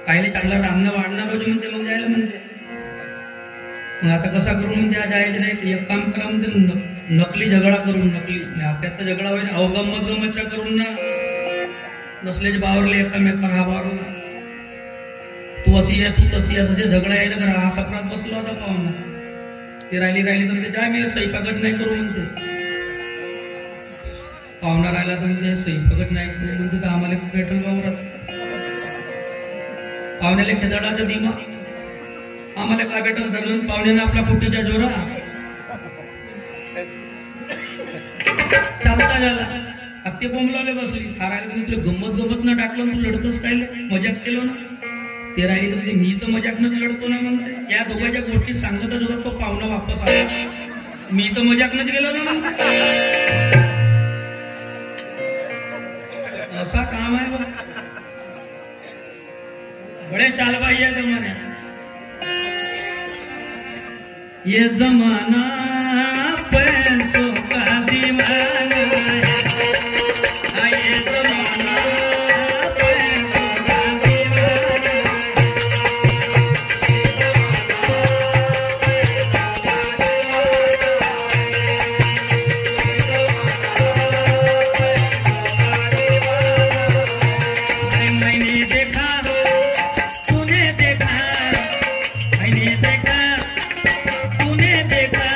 काहीले चांगला रांगणं वाढणार रोज म्हणते, मग जायला म्हणते. मग आता कसा करून म्हणते आज जायचं नाही. एक काम करा म्हणते, नकली झगडा करून, नकली आपल्यात तर झगडा होईल, अवगमत गमतच्या करून ना, नसलेच बावरले एकामेकावर हा बावरला, तू अशी आहेस तू तशी आहेस, असे झगडा यायला करा. हा सपनात बसला होता पाहुणा, ते राहिली तर म्हणते जा मी स्वयंपाकच नाही करू म्हणते. पाहुणा राहिला तर म्हणते स्वयंपाकच नाही करू म्हणते, तर आम्हाला भेटल वावरात. पाहुण्याला खेदाडाचा दिमा, आम्हाला काय भेटल धरलं पाहुण्यानं आपल्या पोटीच्या जोरा. चालता झाला हत्ते बोंबलावले बसली. खारायला तुम्ही तुला गंमत न टाकलं, तू लढतच काय मजाक केलो ना. ते राहिली तर म्हणते मी तर मजाकनच लढतो ना म्हणते. या दोघांच्या गोष्टी सांगतच होता. तो पाहुणा वापस आला, मी तर मजाकनच गेलो ना म्हणते. असा काम आहे बा, बड़े चालबाई है जमाना. ये जमाना पैसों का दीवाना है, ये जमाना पैसों का दीवाना है. मैंने देखा तूने देखा, मैंने देखा तूने देखा,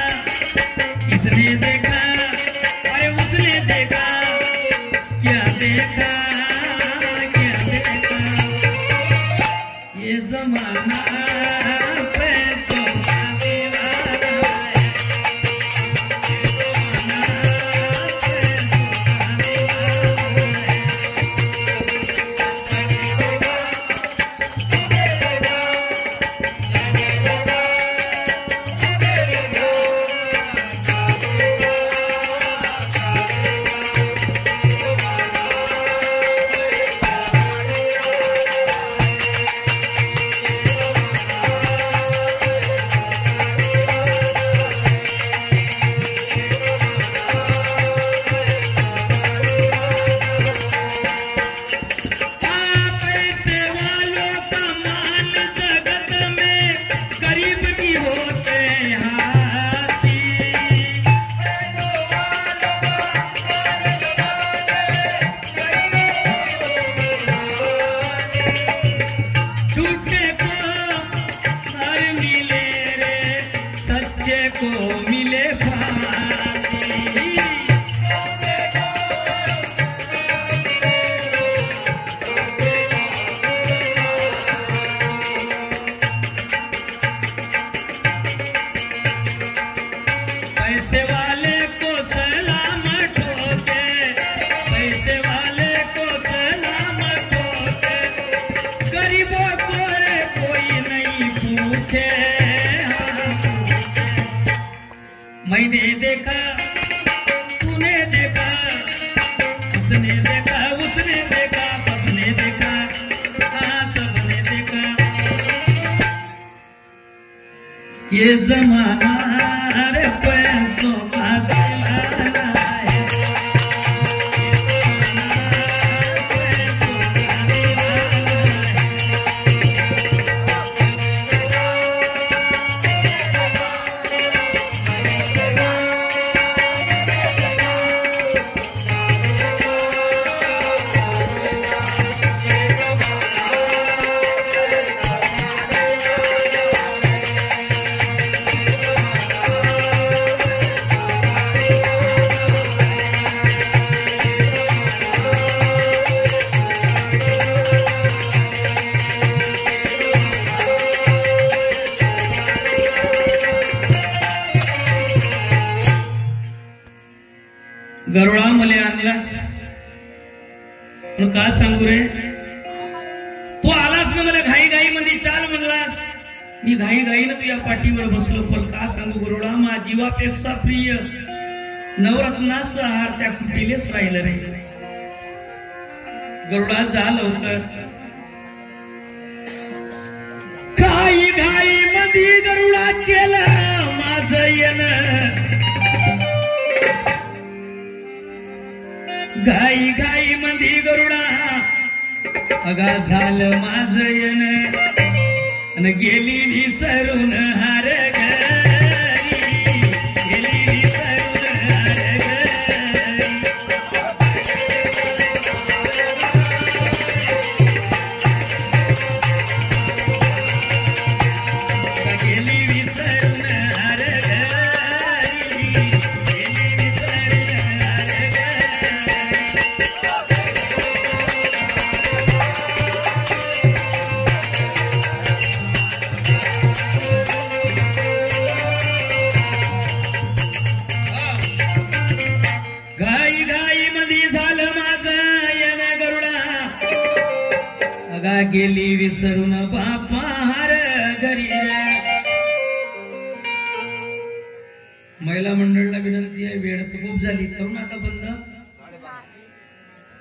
किसने देखा, अरे क्या देखा ये जमाना पैसों का दीवाना है। मैंने देखा, तूने देखा, उसने देखा, उसने देखा, सबने देखा, हाँ सबने देखा। ये जमाना रे पैसों का दीवाना है। गरुडा मले आणलास पण का सांगू रे, तू आलास ना मला घाई घाई मध्ये चाल म्हणलास, मी घाई घाईनं तुझ्या पाठीवर बसलो. पण का सांगू गरुडा, मा जीवापेक्षा प्रिय नवरत्नाचं हार त्या कुटीलेच राहिलं रे. गरुडा जा लवकर. घाई घाई मध्ये गरुडा केलं माझं येणं, घाई घाई मध्ये गरुडा अगा झालं माझं येणं, आणि गेली विसरून हार घरी, गेली विसरून हार घरी. गेली विसरून हार घरी, गेली विसरून हार घाई घाई मध्ये झालं माझं येणं गरुडा, अगा गेली विसरून बापा हार घरी. महिला मंडळाला विनंती आहे, वेळ तर खूप झाली, करून आता बंद.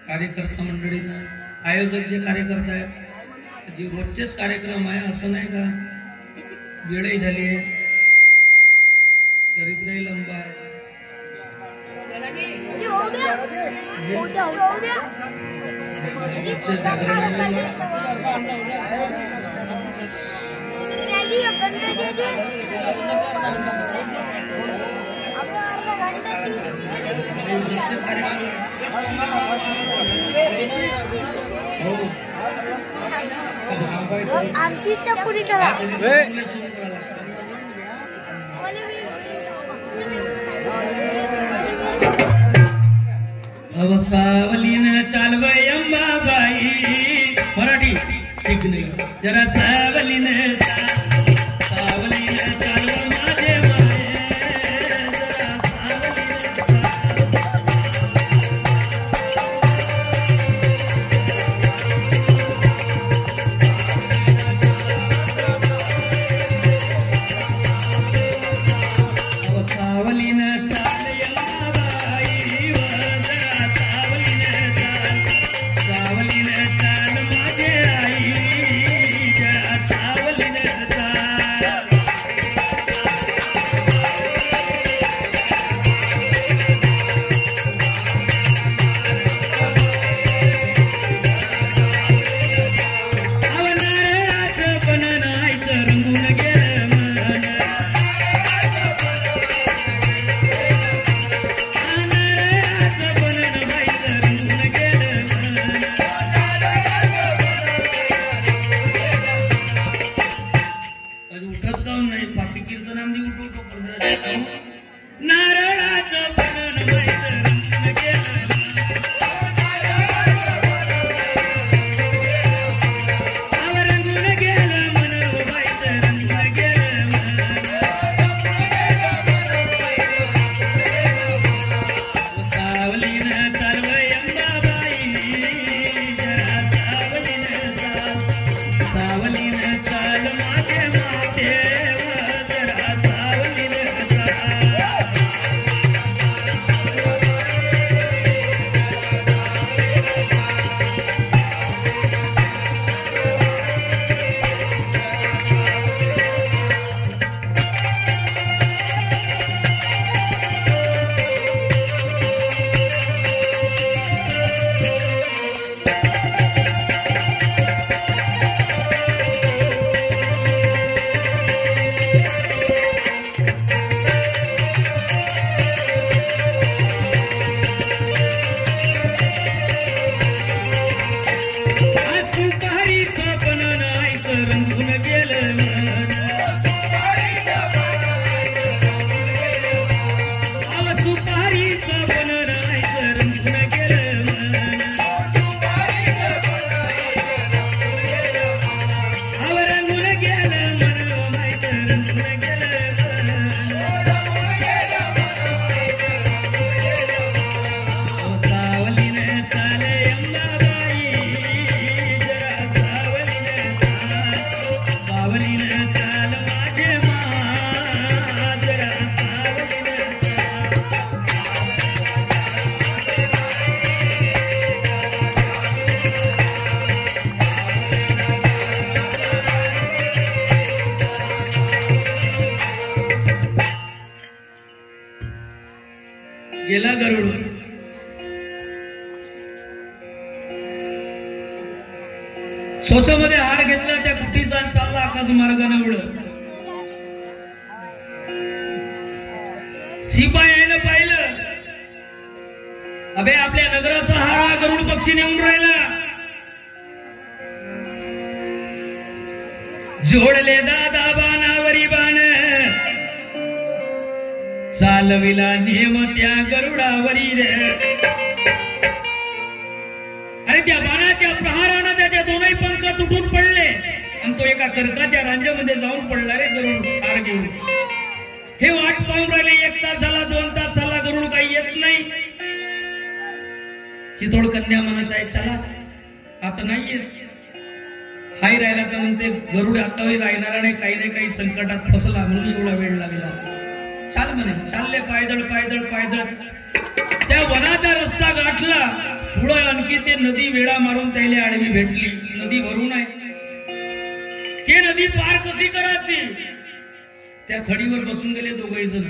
कार्यकर्ता मंडळीनं, आयोजक जे कार्यकर्ता आहेत, जे रोजचेच कार्यक्रम आहे असं नाही का, वेळही झाली आहे, चरित्रही लंब आहे. आरतीच्या पुढे करा. सावलीन चालवय अंबाबाई. मराठी एक मिनिट जरा सावलीन सावलीन चालव माझे माये जरा सावलीन चालय अंबाबाई जरा सावलीन चाल माझे आई जरा सावलीन चाल. नारळाचं पण नाहीचं रंगून गेलं मन. नारळाचं पण नाहीचं रंगून गेलं मन. अरे उठत काऊन नाही पाठी कीर्तनामध्ये उठवतो पडदा. नारळाचं पण नाहीचं रंगून गेलं मन. रंगून गेलं मन बाईचं रंगून गेलं मन. सावलीन चालवय अंबाबाई जरा सावलीन चाल माझे माते जरा सावलीन चाल. सुपारीचं पण नाहीचं रंगून गेलं मन. सुपारीचं पण नाहीचं रंगून गेलं मन. रंगून गेलं मन माहीचं रंगून गेलं मन. सावलीन चालय अंबाबाई जरा सावलीन चाल माझे मा जरा सावलीन चाल. गेला गरुड. सोसामध्ये हार घेतला त्या कुटीचा आणि चालला आकाश मार्गाने उडत. शिपायानं पाहिलं अबे आपल्या नगराचा हार गरुड पक्षी नेऊन राहिला. जोडले दादा बाणावरी बाण चालविला नेम त्या गरुडावरी रे. अरे त्या बाणाच्या प्रहारानं त्याचे दोनही पंख तुटून पडले आणि तो एका कर्काच्या रांजामध्ये जाऊन पडला रे गरुड हार घेऊन. हे वाट पाहून राहिले. 1 तास झाला 2 तास झाला गरुड काही येत नाही. चितोड कन्या म्हणत आहे चला आता नाही येत. हाय राहिला तर म्हणते गरुड आताही राहणारा नाही काही नाही काही संकटात फसला म्हणून एवढा वेळ लागला. चाल म्हणे. चालले पायदळ पायदळ पायदळ त्या वनाचा रस्ता गाठला. पुढं आणखी ते नदी वेळा मारून त्याला आडवी भेटली. नदी भरून आहे. ते नदी पार कशी करायची त्या थडीवर बसून गेले दोघही जण.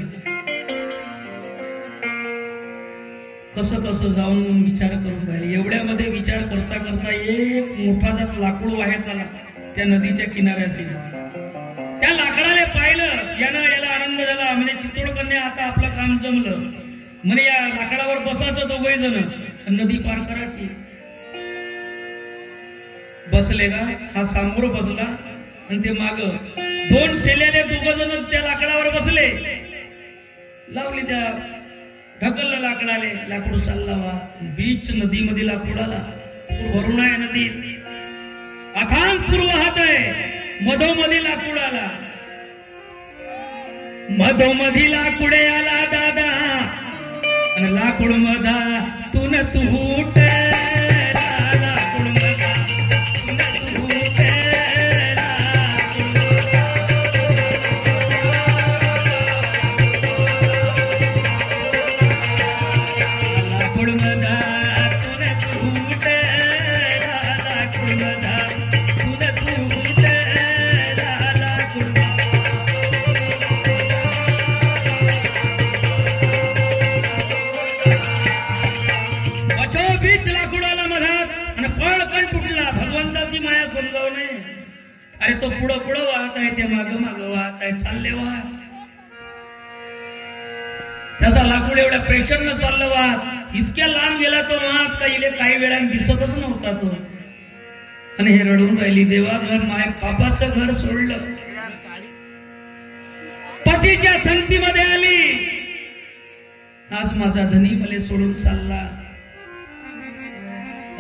कसं कसं जाऊन विचार करून राहिले. एवढ्यामध्ये विचार करता करता एक मोठा जात लाकूड वाहेत आला त्या नदीच्या किनाऱ्याशी. त्या लाकडाने पाहिलं याला आनंद झाला. म्हणजे चितोड कन्या आता आपलं काम जमलं. म्हणे या लाकडावर बसायचं दोघही जण नदी पार करायची. बसले का हा समोर बसला आणि ते माग 2 शेलेले 2 जण त्या लाकडावर बसले. लावली त्या ढकललं लाकडाले, लाकूड चालला वा बीच नदीमध्ये लाकूड आला, पूर भरून आहे नदीत, अथांग पूर वाहत आहे, मधोमधी लाकूड आला, मधोमधी लाकुडे आला दादा, आणि लाकूड मधा तू न तूट, लाकूड मधा तू न तूट, लाकूड मधा तू न तूट, लाकूड मधा तू न तूट, लाकूड बीच लाकुडाला मधात आणि पळकन फुटला. भगवंताची माया समजावू नये. अरे तो पुढं पुढं वाहत आहे, ते मागं मागं वाहत आहे, चालले वाहत. त्याचा लाकूड एवढ्या प्रेशरनं चाललं वाहत, इतक्या लांब गेला तो वाहत काही वेळाने दिसतच नव्हता तो. आणि हे रडून राहिली, देवा घर माय बापाचं घर सोडलं, पतीच्या संगतीमध्ये आली, आज माझा धनी मला सोडून चालला.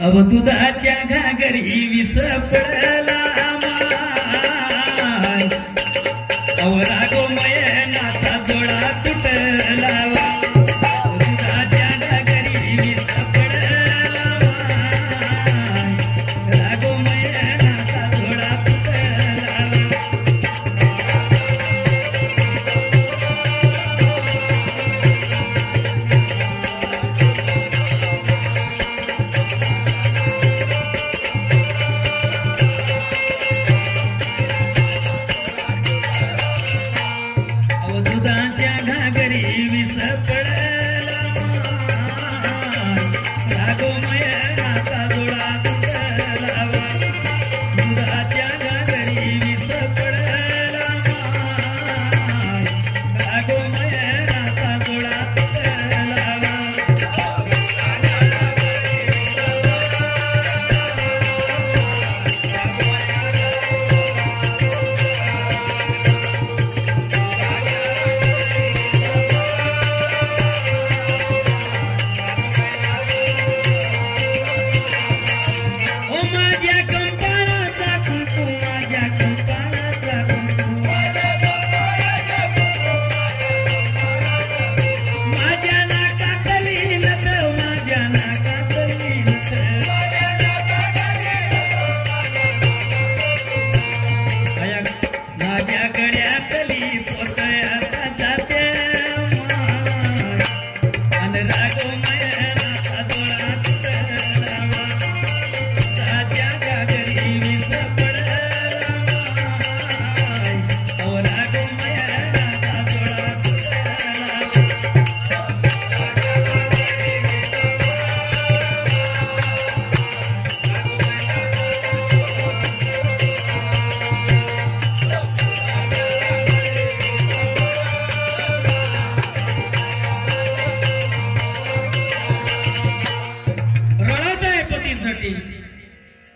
अव दुधाच्या घागरी विष पडला माय, अव रागोमय नाचा जोडा तुटला, दुधाच्या घागरी विष पडला माय, रागोमय नाचा जोडा तुटला.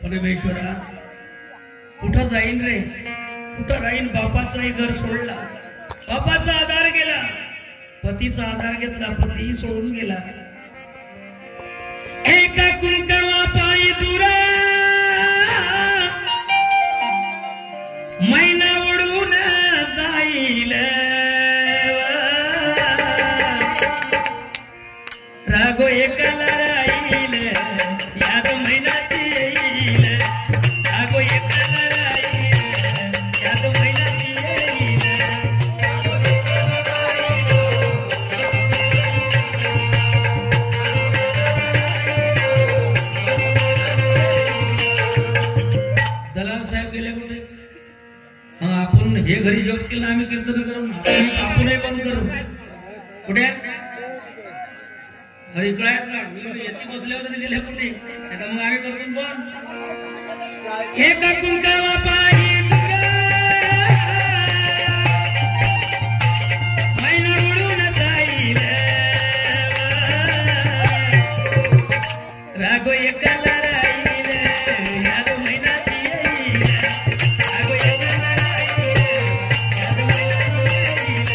परमेश्वरा कुठं जाईन रे, कुठं राहीन. बापाचाही घर सोडला, बापाचा आधार गेला, पतीचा आधार घेतला, पती सोडून गेला. एका कुंकवा पायी दुरा मैना उडून जाईल, रागो एकाला राहील, याद मैनाची येईल, रागो एकाला राहील, याद मैनाची येईल. दलाल साहेब गेले कुठे? आपण हे घरी जपतील, आम्ही कीर्तन करू, आपणही बंद करू. कुठे हरी कळायत ना, मी येते बसल्यावर तरी गेले कुठे, आता मग आम्ही करतो पण. एका कुंकावा पायी मैना उडून जाईल, रागो एकाला राहील, याद मैनाची येईल, रागो एकाला राहील, याद मैनाची येईल.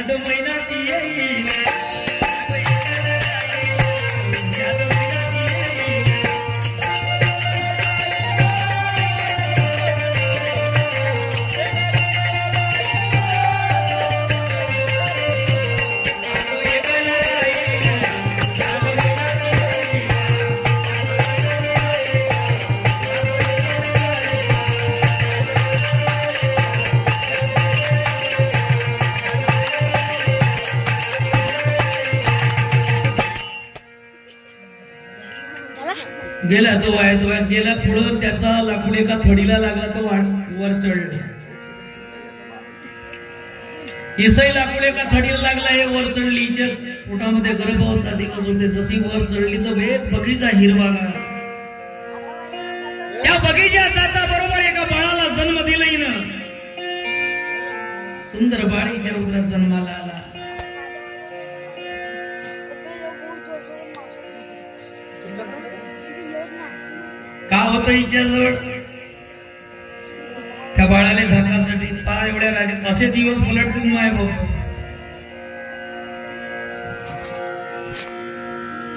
याद महिन्याची येईल गेला तो वायत गेला पुढं त्याचा लाकूड एका थडीला लागला तो वर चढला इसई लाकूड एका थडीला लागला हे वर चढली पोटामध्ये गर्भ होता दिवस होते जशी वर चढली तर एक बगीचा हिरवागार त्या बगीच्या जाता बरोबर एका बाळाला जन्म दिलाय ना सुंदर बाळीच्या उदरात जन्माला आला का होतं हिच्या जवळ त्या बाळाला झाकण्यासाठी पा एवढ्या राजात असे दिवस उलटतील माय भाऊ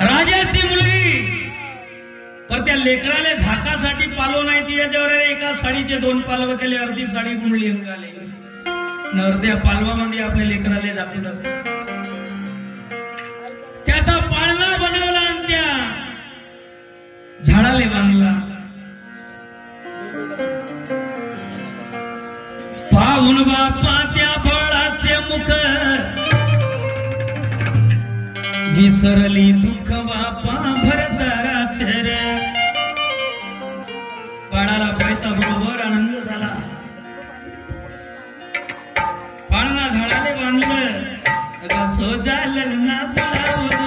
राजाची मुलगी पण त्या लेकराला झाकासाठी पालो नाही ती याच्यावर एका साडीचे 2 पालव केले अर्धी साडी गुंडली अंगाले न अर्ध्या पालवामध्ये आपल्या लेकराला झाकलं त्याचा पाळणा बनवला आणि त्या झाडाले बांधला पाहून बापा त्या बाळाचे मुख विसरली दुःख बापा भरताराचे रे बाळाला पाहता बरोबर आनंद झाला पाळणा झाडाले बांधलं सोजालं ना सुलावून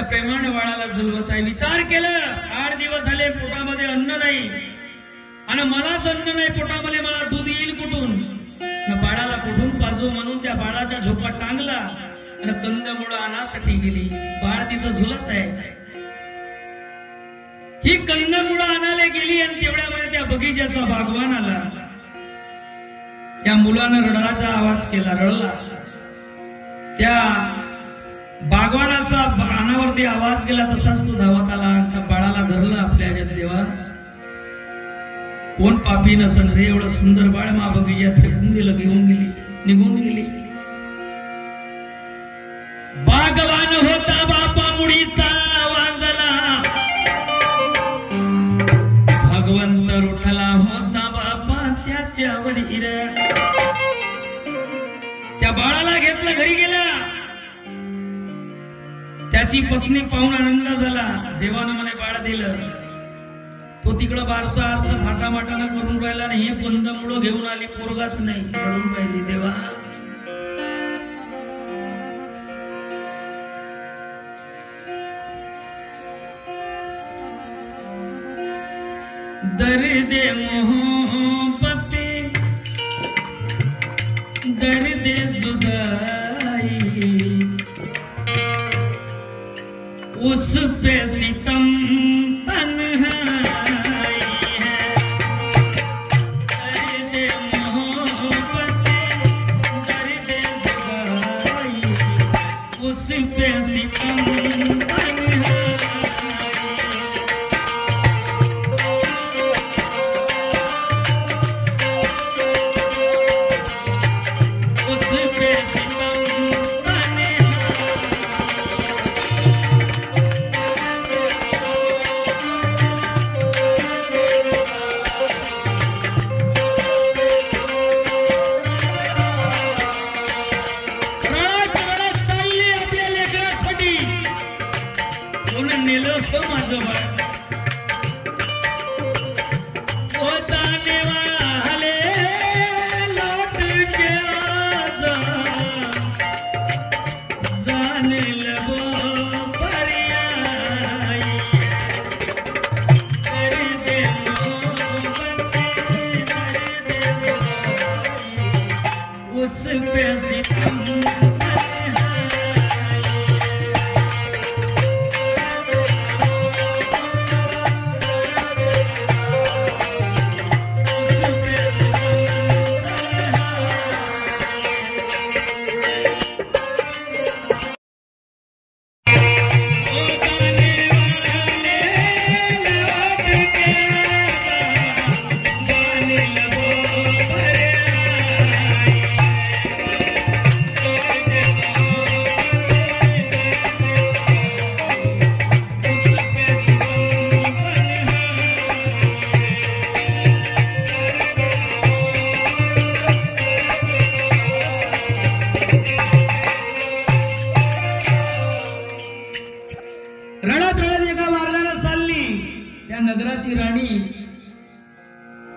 प्रेमाने बाळाला झुलवत आहे विचार केला 8 दिवस झाले पोटामध्ये अन्न नाही आणि मलाच अन्न नाही पोटामध्ये मला दूध येईल कुठून बाळाला कुठून पाजू म्हणून त्या बाळाच्या झोका टांगला आणि कंदमुळं आणासाठी गेली बाळ तिथं झुलत आहे ही कंदमुळं आणायला गेली आणि तेवढ्यामध्ये त्या बगीच्याचा बागवान आला त्या मुलानं रडाचा आवाज केला रडला त्या बागवानाचा कानावरती आवाज केला तसाच तो धावत आला त्या बाळाला धरलं आपल्या ह्याच्यात देवा कोण पापी नसन रे एवढं सुंदर बाळ मा बगीच्यात फेकून दिलं घेऊन गेली निघून गेली बागवान होता बापा मुडीचा वाजला भगवंत रुठला होता बापा त्याच्यावर हिर त्या बाळाला घेतलं घरी गेला त्याची पत्नी पाहून आनंद झाला देवानं मला बाळ दिलं तो तिकडं बारसा आरसा थाटामाटानं करून राहिला नाही हे कंदमुळं घेऊन आली पोरगाच नाही रडून राहिली देवा दर्द मोहब्बत दर्द जुदाई उस पे सितम तन्हाई है। दर्द मोहब्बत दर्द जुदाई उस पे सितम तन्हाई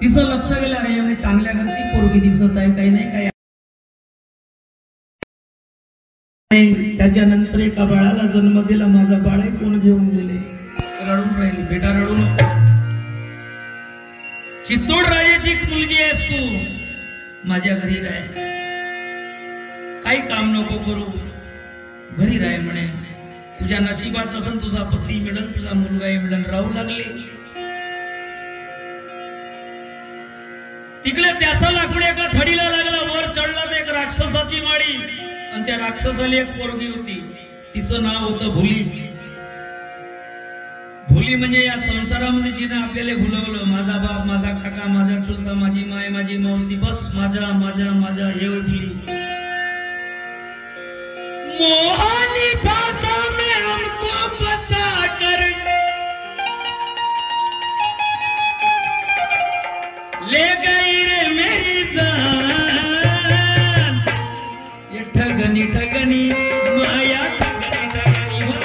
तिचं लक्ष गेलं अरे एवढी चांगल्या घरची पोरगी दिसत आहे काही नाही काही त्याच्यानंतर एका बाळाला जन्म दिला माझा बाळ कोण घेऊन गेले रडून राहिली बेटा रडू नको चित्तोड राजाची मुलगी आहेस तू माझ्या घरी राह काही काम नको करू घरी राह म्हणे तुझ्या नशिबात नसेल तुझा पती मिळेल तुझा मुलगाही मिळेल राहू लागले तिकडे त्याचा लाकूड एका थडीला लागला वर चढला तर एक राक्षसाची माडी आणि त्या राक्षसाला एक पोरगी होती तिचं नाव होतं भुली भुली म्हणजे या संसारामध्ये जिने आपल्याला भुलवलं माझा बाप माझा काका माझा चुलता माझी माय माझी मावशी बस माझा माझा माझा हे भुली मोहानी भाषा में हमको बचा कर ले गई रे मेरी जान ये ठगनी ठगनी माया ठगनी ठगनी हो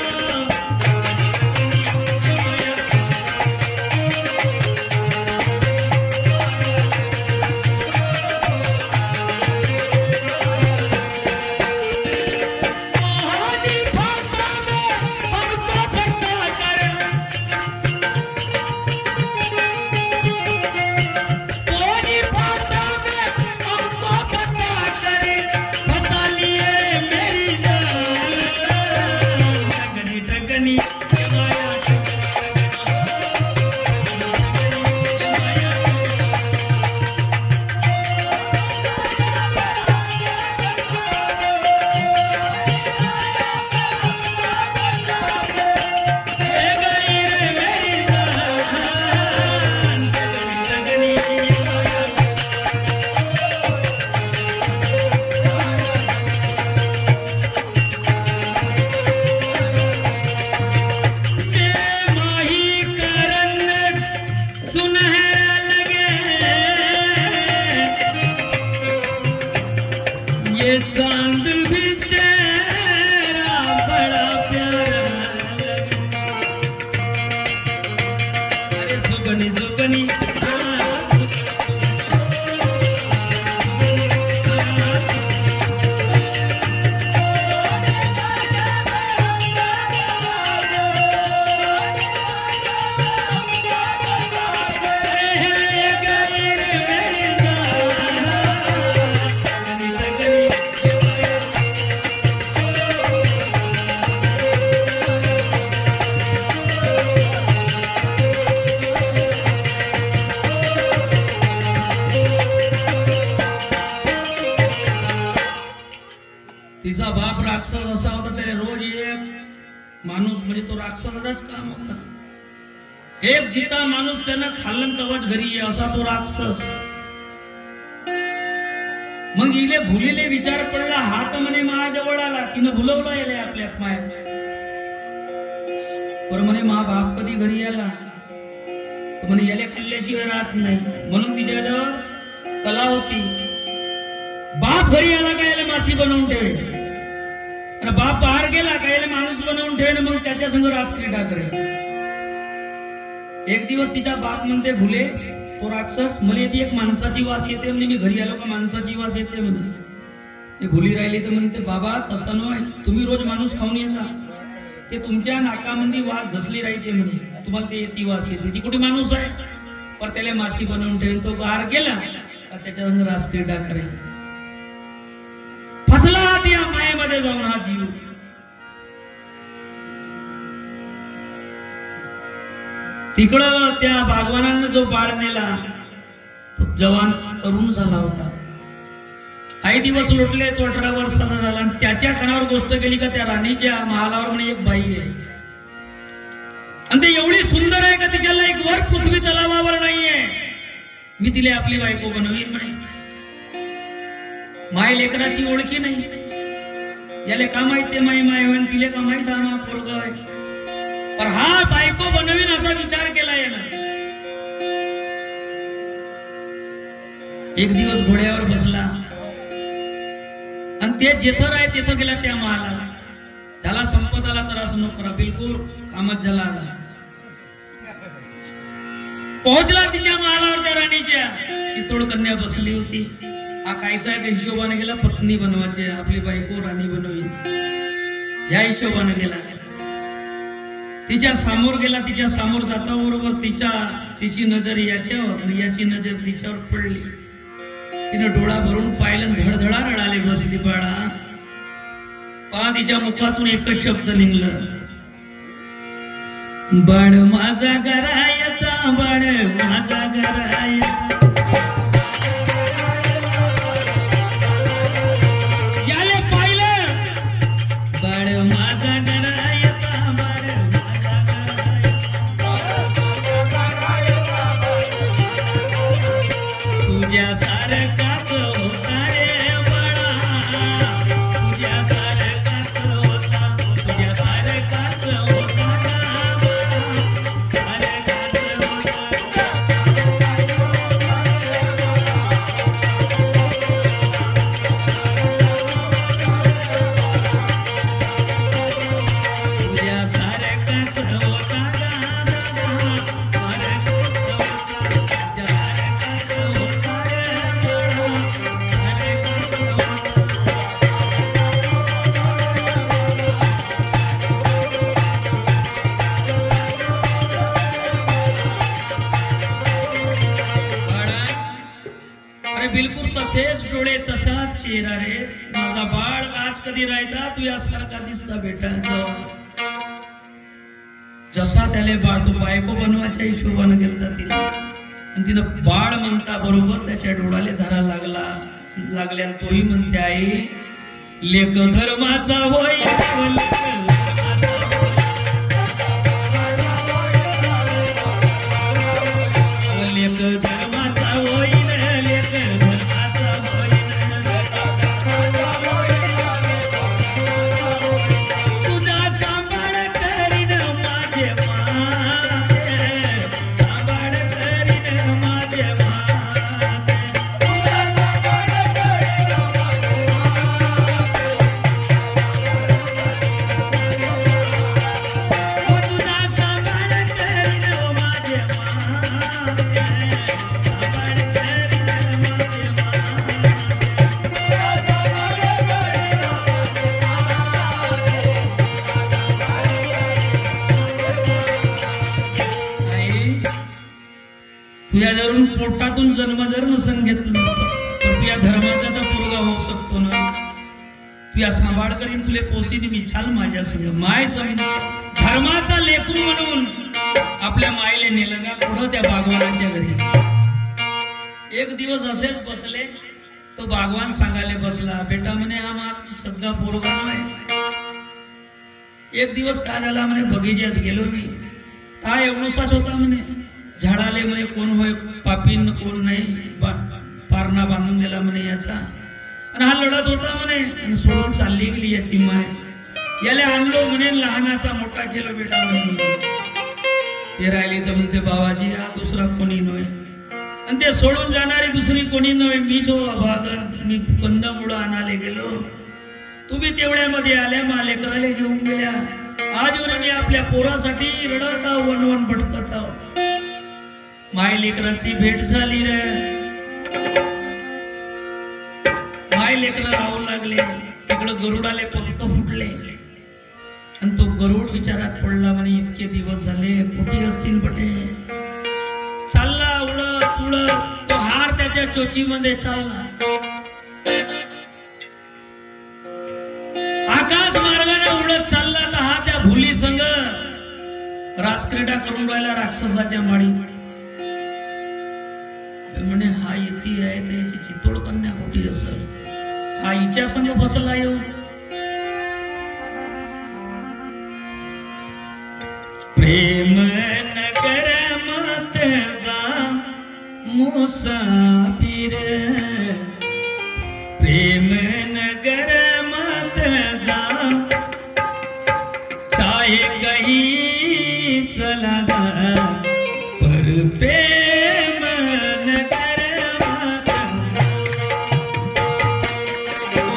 तिचा बाप राक्षस असा होता, त्याला रोज एक माणूस म्हणजे तो राक्षसाचाच काम होता. एक जिता माणूस त्यानं खाल्लं तवाच घरी ये असा तो राक्षस. मग इले भुलीले विचार पडला, हात म्हणे माझ्याजवळ आला, तिनं भुलवला याले आपल्या मायात. पर म्हणे मा बाप कधी घरी आला तर म्हणे याले खाल्ल्याशिवाय राहत नाही, म्हणून तिच्याजवळ कला होती. बाप घरी आला का याला मासी बनवून ठेवे, आणि बाप बाहेर गेला का याला माणूस बनवून ठेवे, मग त्याच्या संग राजक्रीडा करे. एक दिवस तिचा बाप म्हणते, भुले तो राक्षस, मला ती एक माणसाची वास येते म्हणजे मी घरी आलो का माणसाची वास येते म्हणे. ते भुली राहिली तर म्हणते, बाबा तसं नाही, तुम्ही रोज माणूस खाऊन येता, ते तुमच्या नाकामध्ये वास धसली राहते म्हणे, तुम्हाला ते ती वास येते, ती कुठे माणूस आहे. पण त्याला मासी बनवून ठेवून तो बाहेर गेला का त्याच्या संग राजक्रीडा करे. फसला हात या मायेमध्ये जाऊन हा जीव. तिकडं त्या भगवानानं जो बाळ नेला तो जवान तरुण झाला होता. काही दिवस लोटले, तो 18 वर्षाचा झाला. आणि त्याच्या कानावर गोष्ट केली का त्या राणीच्या महालावर म्हणे एक बाई आहे, आणि ते एवढी सुंदर आहे का तिच्याला एक वर पृथ्वी तलावावर नाहीये, मी तिला आपली बायको बनवीन म्हणे. माय लेकराची ओळखी नाही, याला का माहित ते माय माय होईन, तिले का माहित हा पोरगा आहे. पर हा बायको बनवीन असा विचार केला यानं. एक दिवस घोड्यावर बसला आणि ते जेथर आहे तिथं गेला त्या महालाला. त्याला संपत आला तर असं नको करा, बिलकुल कामात झाला आला. पोहोचला तिच्या महालावर त्या राणीच्या. चितोड कन्या बसली होती. हा कायसा एक हिशोबाने गेला, पत्नी बनवायची, आपली बायको राणी बनवी या हिशोबाने गेला. तिच्या समोर गेला, तिच्या समोर जाता बरोबर तिची नजर याच्यावर आणि याची नजर तिच्यावर पडली. तिनं डोळा भरून पाहिलं, धडधडा रडाले बसली. बाळा पहा, तिच्या मुखातून एकच शब्द निघलं, बाळ माझा घरायचा, बाळ माझा घरायचा. याले पाहिलं, बाळ माझा घरायचा, बाळ माझा घरायचा. तुझ्या सारखाच होता रे बाळा, तुझ्या सारखाच होता, तुझ्या सारखाच होता बाळा, सारखाच होता. बिलकुल तसेच डोळे, तसाच चेहरा रे माझा बाळ. आज कधी राहता तू यासारखा दिसता बेटा. जसा त्याला बाळ तो बायको बनवायच्या हिशोबानं गेलता तिने, आणि तिनं बाळ म्हणता बरोबर त्याच्या डोळ्याला धरा लागल्या. तोही म्हणते, आई लेक धर्माचा होय, लेक धर्माचा होईल, लेक धर्माचा होईल. तुझा सांभाळ करीन माझे माते, सांभाळ करीन माझे माते. तुझा सांभाळ करीन तुझा सांभाळ करीन माझे माते. तुझ्या जरून पोटातून जन्म जर नसन घेतलं तर तुझ्या धर्माचा तर पोरगा होऊ शकतो ना. तुझ्या सांभाळ करीन, तुले पोसीन मी छान माझ्या संग. माय समज धर्माचा लेकरू म्हणून आपल्या मायले नेलं का पुढं त्या भगवानाच्या घरी. एक दिवस असेच बसले, तो बागवान सांगायला बसला, बेटा म्हणे हा माझा सगळा पोरगा आहे. एक दिवस काय झाला म्हणे, बगीच्यात गेलो मी, हा एवढूसाच होता म्हणे. झाडाले म्हणे कोण होय पापीन कोण नाही, पारणा बांधून दिला म्हणे याचा. आणि हा लढत होता म्हणे आणि सोडून चालली गेली याची माय. याला आणलो म्हणे, लहानाचा मोठा केलो बेटा म्हणे. ते राहिली तर म्हणते बाबाजी हा दुसरा कोणी नव्हे, आणि ते सोडून जाणारी दुसरी कोणी नव्हे मीच हो अभागा. मी कंदमुळं आणायला गेलो, तुम्ही तेवढ्यामध्ये आल्या, मा लेकराले घेऊन गेल्या. आजवर मी आपल्या पोरासाठी रडत आहो, वनवन भटकत आहो. माय लेकराची भेट झाली रे. माय लेकर राहू लागले, तिकडं गरुडाले पंख फुटले. आणि तो गरुड विचारात पडला म्हणे, इतके दिवस झाले कुठे असतील बटे. चालला उडत उडत, तो हार त्याच्या चोचीमध्ये चालला. आकाश मार्गाने उडत चालला, तर हा त्या भुली संग रासक्रीडा करून राहिला राक्षसाच्या माळीत. म्हणे हा इति आहे तर याची चितोड कन्या कुठे असेल, हा हिच्या संग बसला येऊ. प्रेम नगर मत जा मुसाफिर, प्रेम नगर मत जा, चाहे कहीं चला जा, पर प्रेम नगर मत ओ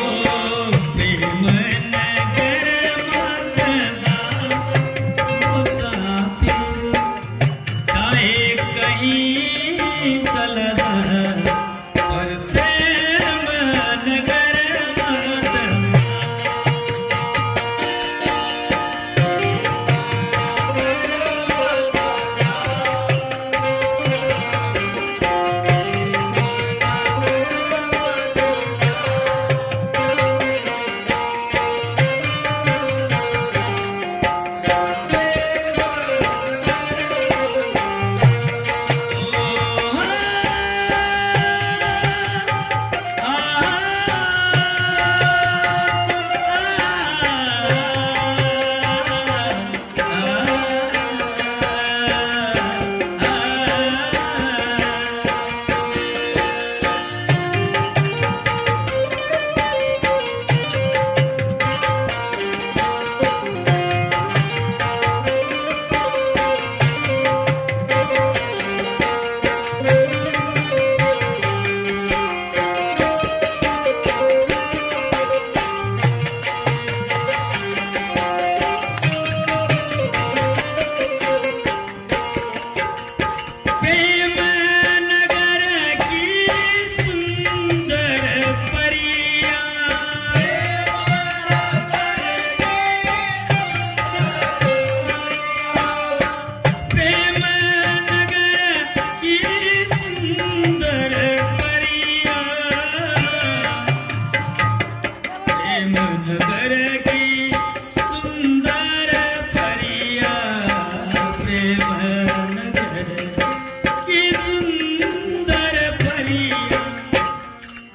प्रेम नगर मत जा मुसाफिर, चाहे कहीं चला जा, पर प्रेम नगर मत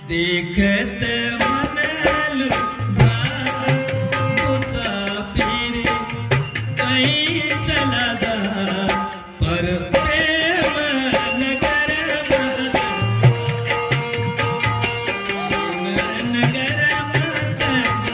देखत मनलु मुसाफिर, कहीं चला जा, पर प्रेम नगर मत, नगर मत जा.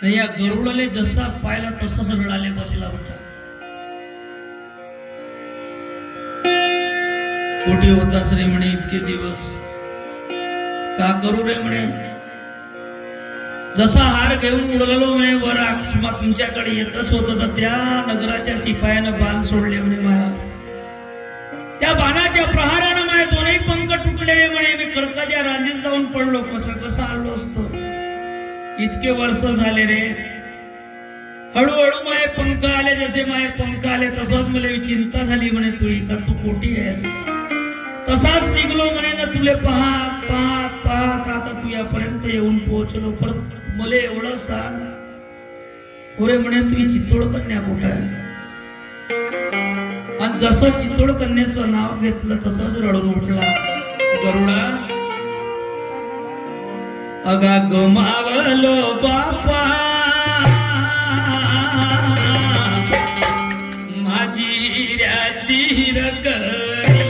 या गरुडाले जसा पाहिला तसाच रडाले बसला होता. कुठे होतास रे म्हणे इतके दिवस, का करू रे म्हणे. जसा हार घेऊन उडलेलो म्हणे वर आकाशात तुमच्याकडे येतच होत तर त्या नगराच्या शिपायानं बाण सोडले म्हणे. मला त्या बाणाच्या प्रहारानं माझे दोन्ही पंख तुटले म्हणे. मी कर्काच्या रांजीत जाऊन पडलो. कसं आलो असतो. इतके वर्ष झाले रे. हळूहळू माझे पंख आले. जसे माझे पंख आले तसंच मला चिंता झाली म्हणे. तू कोटी आहेस. तसाच निघलो म्हणे ना तुले पाहत पाहत पाहत आता तू यापर्यंत येऊन पोहोचलो. परत मला एवढं सांग पुरे म्हणे तुझी चितोड कन्या कुठं आहे. आणि जसं चितोड कन्याचं नाव घेतलं तसंच रडून उठला गरुडा. अगा गमावलो बापा माझी ऱ्याची रकरी.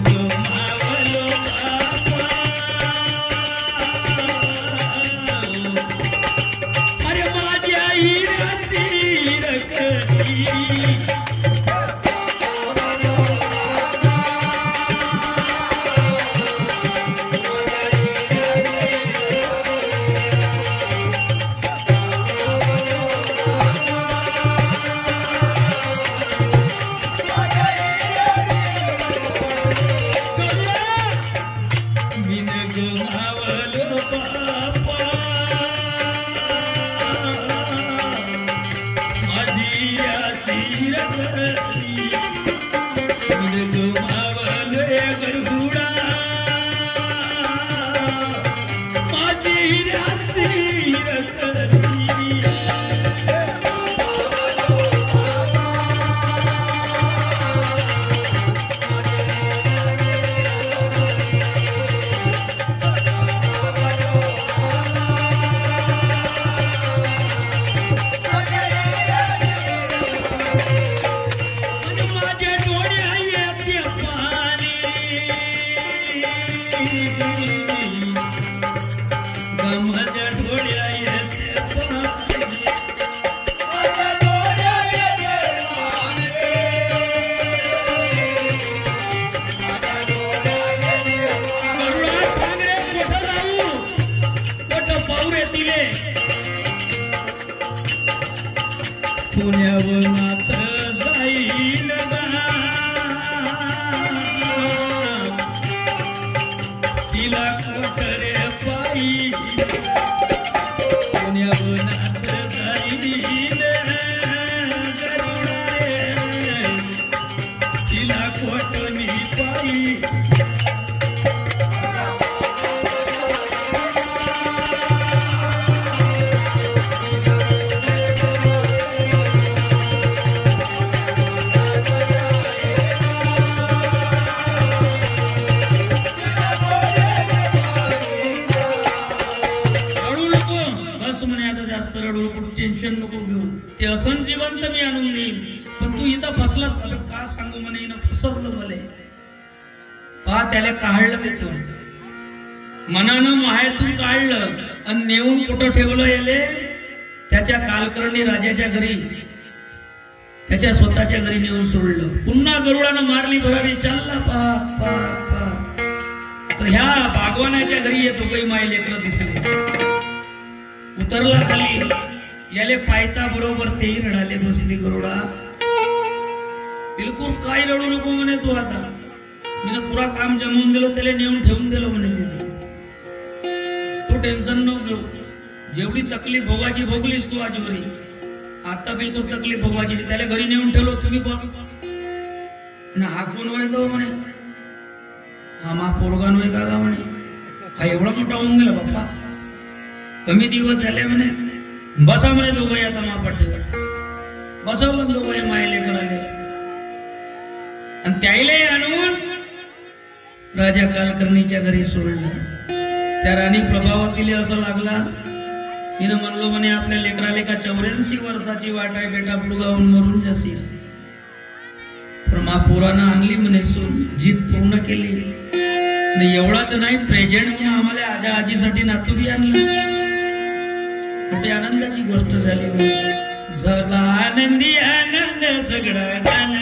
गमावलो बापा अरे माझ्या हिऱ्याची रकरी. टेन्शन नको घेऊ. ते असं जिवंत मी आणून देईन. पण तू इथं फसलास का सांगू म्हणे. फसवलं मला. पहा त्याला काढलं तिथून मनानं माहेतून काढलं आणि नेऊन कुठं ठेवलं. याले त्याच्या कालकर्णी राजाच्या घरी त्याच्या स्वतःच्या घरी नेऊन सोडलं. पुन्हा गरुडानं मारली भरारी. चालला पहा पहा पहा तर ह्या बागवानाच्या घरी येतो काही माय लेकरं दिसले. उतरला खाली. याले पायता बरोबर तेही रडाले बसली. गरुडा बिलकुल काही रडू नको म्हणे. तू आता मी पुरा काम जमवून दिलं. त्याला नेऊन ठेवून दिलं म्हणे. तू टेन्शन नको घेऊ. जेवढी तकलीफ भोगाची भोगलीस तू आजवरी. आता बिलकुल तकलीफ भोगाची. त्याला घरी नेऊन ठेवलो. तुम्ही बघ हा कोण व्हायचं म्हणे. हा मा पोरगा नव्हे का म्हणे. हा एवढा मोठा होऊन गेला बाप्पा. कमी दिवस झाले म्हणे. बसा म्हणे दोघं आता मा पाठीवर. बसवलं दोघं मायले करायला. आणि त्याईले आणून राजा कालकर्णीच्या घरी सोडलं. त्या राणी प्रभावतीला असं लागला. तिनं म्हणलो म्हणे आपल्या लेकराले का 84 वर्षाची वाट आहे बेटा. पुढगावून मरून जाशील. पण महापुरानं आणली म्हणे सून. जीत पूर्ण केली. एवढाच नाही प्रेझेंट म्हणून आम्हाला आजा आजीसाठी नातू बी आणलं. कुठे आनंदाची गोष्ट झाली. झाला आनंदी आनंद सगळा गाणं